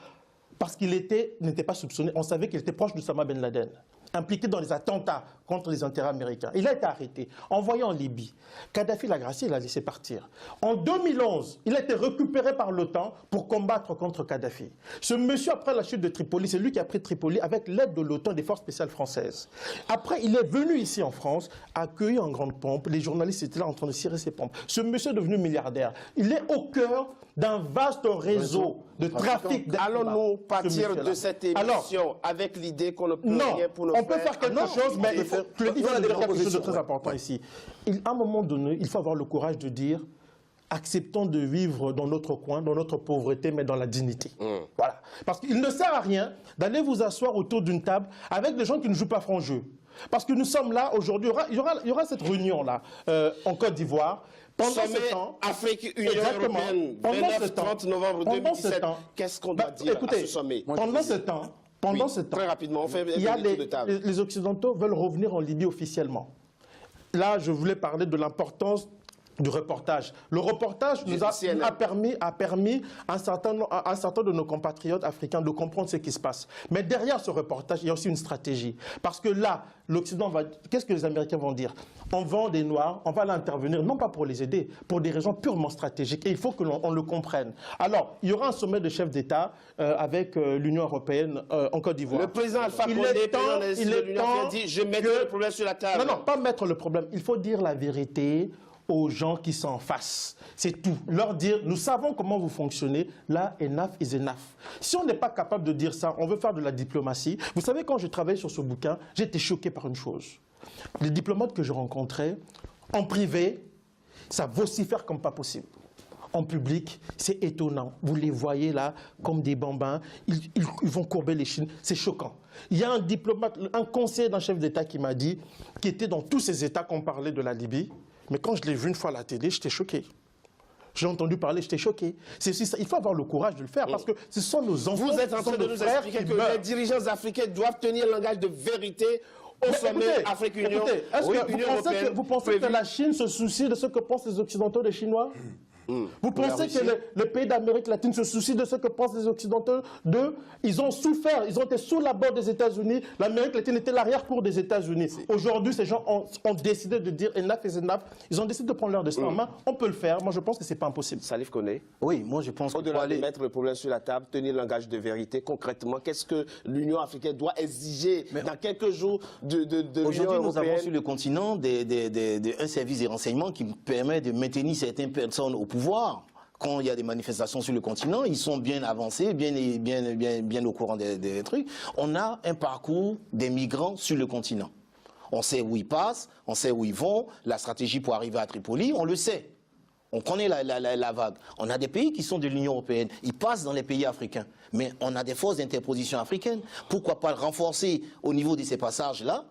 parce qu'il n'était pas soupçonné. On savait qu'il était proche d'Oussama Ben Laden, impliqué dans les attentats contre les intérêts américains. Il a été arrêté, envoyé en Libye. Kadhafi l'a gracié, il l'a laissé partir. En 2011, il a été récupéré par l'OTAN pour combattre contre Kadhafi. Ce monsieur, après la chute de Tripoli, c'est lui qui a pris Tripoli avec l'aide de l'OTAN, des forces spéciales françaises. Après, il est venu ici en France, accueilli en grande pompe. Les journalistes étaient là en train de cirer ses pompes. Ce monsieur est devenu milliardaire. Il est au cœur d'un vaste réseau de trafic. Allons-nous partir de cette émission avec l'idée qu'on ne peut rien pour nos frères? On peut faire quelque chose, mais il faut dire quelque chose de très important ici. À un moment donné, il faut avoir le courage de dire acceptons de vivre dans notre coin, dans notre pauvreté, mais dans la dignité. Voilà. Parce qu'il ne sert à rien d'aller vous asseoir autour d'une table avec des gens qui ne jouent pas franc jeu. Parce que nous sommes là aujourd'hui, il y aura cette réunion-là en Côte d'Ivoire. Pendant ce temps, Afrique-Union européenne, 29-30 novembre 2017, qu'est-ce qu'on doit dire à ce sommet? Pendant ce temps, très rapidement, on fait il y a les Occidentaux veulent revenir en Libye officiellement. Là, je voulais parler de l'importance du reportage. Le reportage nous a permis à un certain de nos compatriotes africains de comprendre ce qui se passe. Mais derrière ce reportage, il y a aussi une stratégie. Parce que là, l'Occident va... Qu'est-ce que les Américains vont dire? On vend des Noirs, on va l'intervenir, non pas pour les aider, pour des raisons purement stratégiques. Et il faut que l'on le comprenne. Alors, il y aura un sommet de chefs d'État avec l'Union européenne en Côte d'Ivoire. Le président Alpha Condé, président de l'Union européenne, dit « Je mettrai le problème sur la table ». Non, pas mettre le problème. Il faut dire la vérité aux gens qui sont en face. C'est tout. Leur dire, nous savons comment vous fonctionnez, là, enough is enough. Si on n'est pas capable de dire ça, on veut faire de la diplomatie. Vous savez, quand je travaillais sur ce bouquin, j'ai été choqué par une chose. Les diplomates que je rencontrais, en privé, ça vocifère comme pas possible. En public, c'est étonnant. Vous les voyez là, comme des bambins, ils vont courber les chines. C'est choquant. Il y a un diplomate, un conseiller d'un chef d'État qui m'a dit, qui était dans tous ces États qu'on parlait de la Libye, mais quand je l'ai vu une fois à la télé, j'étais choqué. J'ai entendu parler, j'étais choqué. C'est ça. Il faut avoir le courage de le faire parce que ce sont nos enfants. Vous êtes en train de nous expliquer que les dirigeants africains doivent tenir le langage de vérité au sommet Afrique-Union. Vous pensez que la Chine se soucie de ce que pensent les Occidentaux des Chinois? Vous pensez que les pays d'Amérique latine se soucient de ce que pensent les Occidentaux d'eux? Ils ont souffert, ils ont été sous la bord des États-Unis. L'Amérique latine était l'arrière-cour des États-Unis. Aujourd'hui, ces gens ont décidé de dire enough is enough. Ils ont décidé de prendre leur destin en main. On peut le faire. Moi, je pense que ce n'est pas impossible. Salif Koné. Oui, moi, je pense au-delà de mettre le problème sur la table, tenir le langage de vérité, concrètement, qu'est-ce que l'Union africaine doit exiger dans quelques jours de l'Union européenne? Aujourd'hui, nous avons sur le continent un service de renseignement qui permet de maintenir certaines personnes au pouvoir. Quand il y a des manifestations sur le continent, ils sont bien avancés, bien au courant des trucs. On a un parcours des migrants sur le continent. On sait où ils passent, on sait où ils vont, la stratégie pour arriver à Tripoli, on le sait. On connaît la vague. On a des pays qui sont de l'Union européenne. Ils passent dans les pays africains. Mais on a des forces d'interposition africaines. Pourquoi pas renforcer au niveau de ces passages-là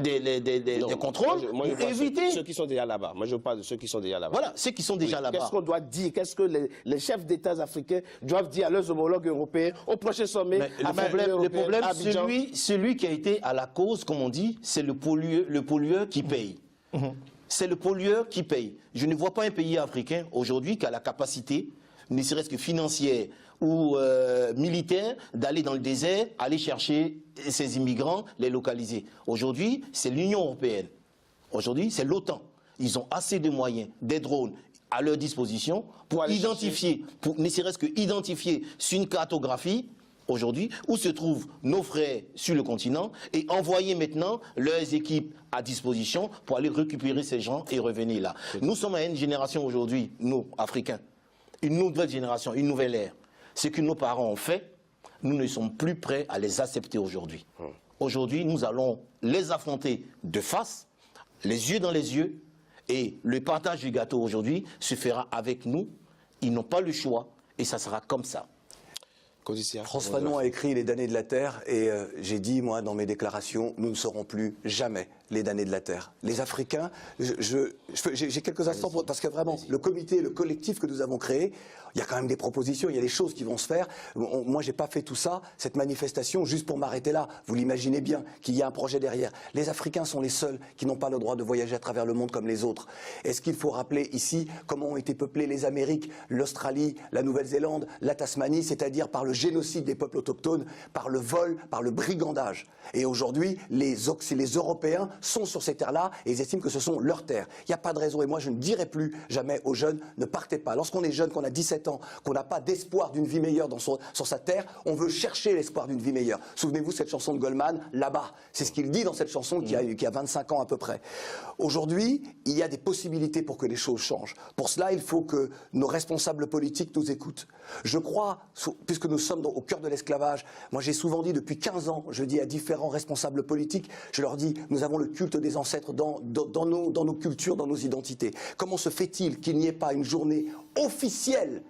des contrôles pour éviter ceux qui sont déjà là-bas. Moi, je parle de ceux qui sont déjà là-bas. Voilà, ceux qui sont déjà là-bas. Qu'est-ce qu'on doit dire? Qu'est-ce que les chefs d'État africains doivent dire à leurs homologues européens au prochain sommet? Le problème, celui qui a été à la cause, comme on dit, c'est le pollueur qui paye. C'est le pollueur qui paye. Je ne vois pas un pays africain aujourd'hui qui a la capacité, ne serait-ce que financière ou militaire, d'aller dans le désert, aller chercher ces immigrants, les localiser. Aujourd'hui, c'est l'Union européenne. Aujourd'hui, c'est l'OTAN. Ils ont assez de moyens, des drones à leur disposition pour identifier, ne serait-ce que identifier sur une cartographie, aujourd'hui, où se trouvent nos frères sur le continent et envoyer maintenant leurs équipes à disposition pour aller récupérer ces gens et revenir là. Nous sommes à une génération aujourd'hui, nous, Africains, une nouvelle génération, une nouvelle ère. Ce que nos parents ont fait, nous ne sommes plus prêts à les accepter aujourd'hui. Aujourd'hui, nous allons les affronter de face, les yeux dans les yeux, et le partage du gâteau aujourd'hui se fera avec nous. Ils n'ont pas le choix, et ça sera comme ça. Frantz Fanon a écrit Les damnés de la terre, et j'ai dit, moi, dans mes déclarations, nous ne serons plus jamais les damnés de la Terre. Les Africains, j'ai quelques instants, parce que vraiment, le comité, le collectif que nous avons créé, il y a quand même des propositions, il y a des choses qui vont se faire. Moi, j'ai pas fait tout ça, cette manifestation, juste pour m'arrêter là. Vous l'imaginez bien, qu'il y a un projet derrière. Les Africains sont les seuls qui n'ont pas le droit de voyager à travers le monde comme les autres. Est-ce qu'il faut rappeler ici comment ont été peuplées les Amériques, l'Australie, la Nouvelle-Zélande, la Tasmanie, c'est-à-dire par le génocide des peuples autochtones, par le vol, par le brigandage. Et aujourd'hui, les Européens sont sur ces terres-là et ils estiment que ce sont leurs terres. Il n'y a pas de raison. Et moi, je ne dirai plus jamais aux jeunes, ne partez pas. Lorsqu'on est jeune, qu'on a 17 ans, qu'on n'a pas d'espoir d'une vie meilleure sur sa terre, on veut chercher l'espoir d'une vie meilleure. Souvenez-vous cette chanson de Goldman, là-bas. C'est ce qu'il dit dans cette chanson qui a 25 ans à peu près. Aujourd'hui, il y a des possibilités pour que les choses changent. Pour cela, il faut que nos responsables politiques nous écoutent. Je crois, puisque nous sommes au cœur de l'esclavage, moi j'ai souvent dit depuis 15 ans, je dis à différents responsables politiques, je leur dis, nous avons le culte des ancêtres dans nos cultures, dans nos identités. Comment se fait-il qu'il n'y ait pas une journée officielle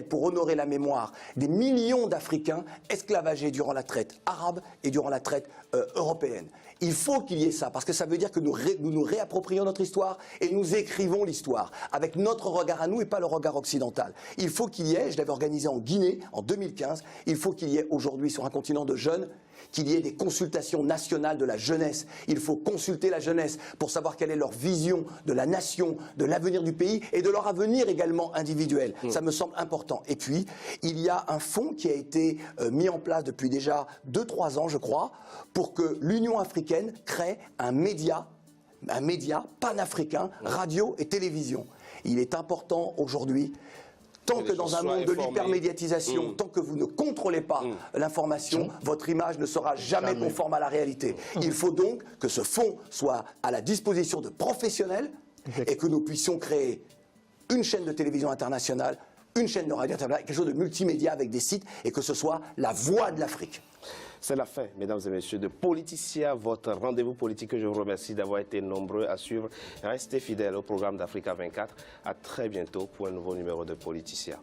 pour honorer la mémoire des millions d'Africains esclavagés durant la traite arabe et durant la traite européenne? Il faut qu'il y ait ça, parce que ça veut dire que nous nous réapproprions notre histoire et nous écrivons l'histoire, avec notre regard à nous et pas le regard occidental. Il faut qu'il y ait, je l'avais organisé en Guinée en 2015, il faut qu'il y ait aujourd'hui sur un continent de jeunes, qu'il y ait des consultations nationales de la jeunesse. Il faut consulter la jeunesse pour savoir quelle est leur vision de la nation, de l'avenir du pays et de leur avenir également individuel. Ça me semble important. Et puis, il y a un fonds qui a été mis en place depuis déjà 2-3 ans, je crois, pour que l'Union africaine crée un média panafricain, radio et télévision. Il est important aujourd'hui, tant que dans un monde de l'hypermédiatisation, tant que vous ne contrôlez pas l'information, votre image ne sera jamais conforme à la réalité. Il faut donc que ce fonds soit à la disposition de professionnels et que nous puissions créer une chaîne de télévision internationale, une chaîne de radio internationale, quelque chose de multimédia avec des sites et que ce soit la voix de l'Afrique. C'est la fin, mesdames et messieurs, de Politicien, votre rendez-vous politique. Je vous remercie d'avoir été nombreux à suivre. Restez fidèles au programme d'Africa 24. À très bientôt pour un nouveau numéro de Politicien.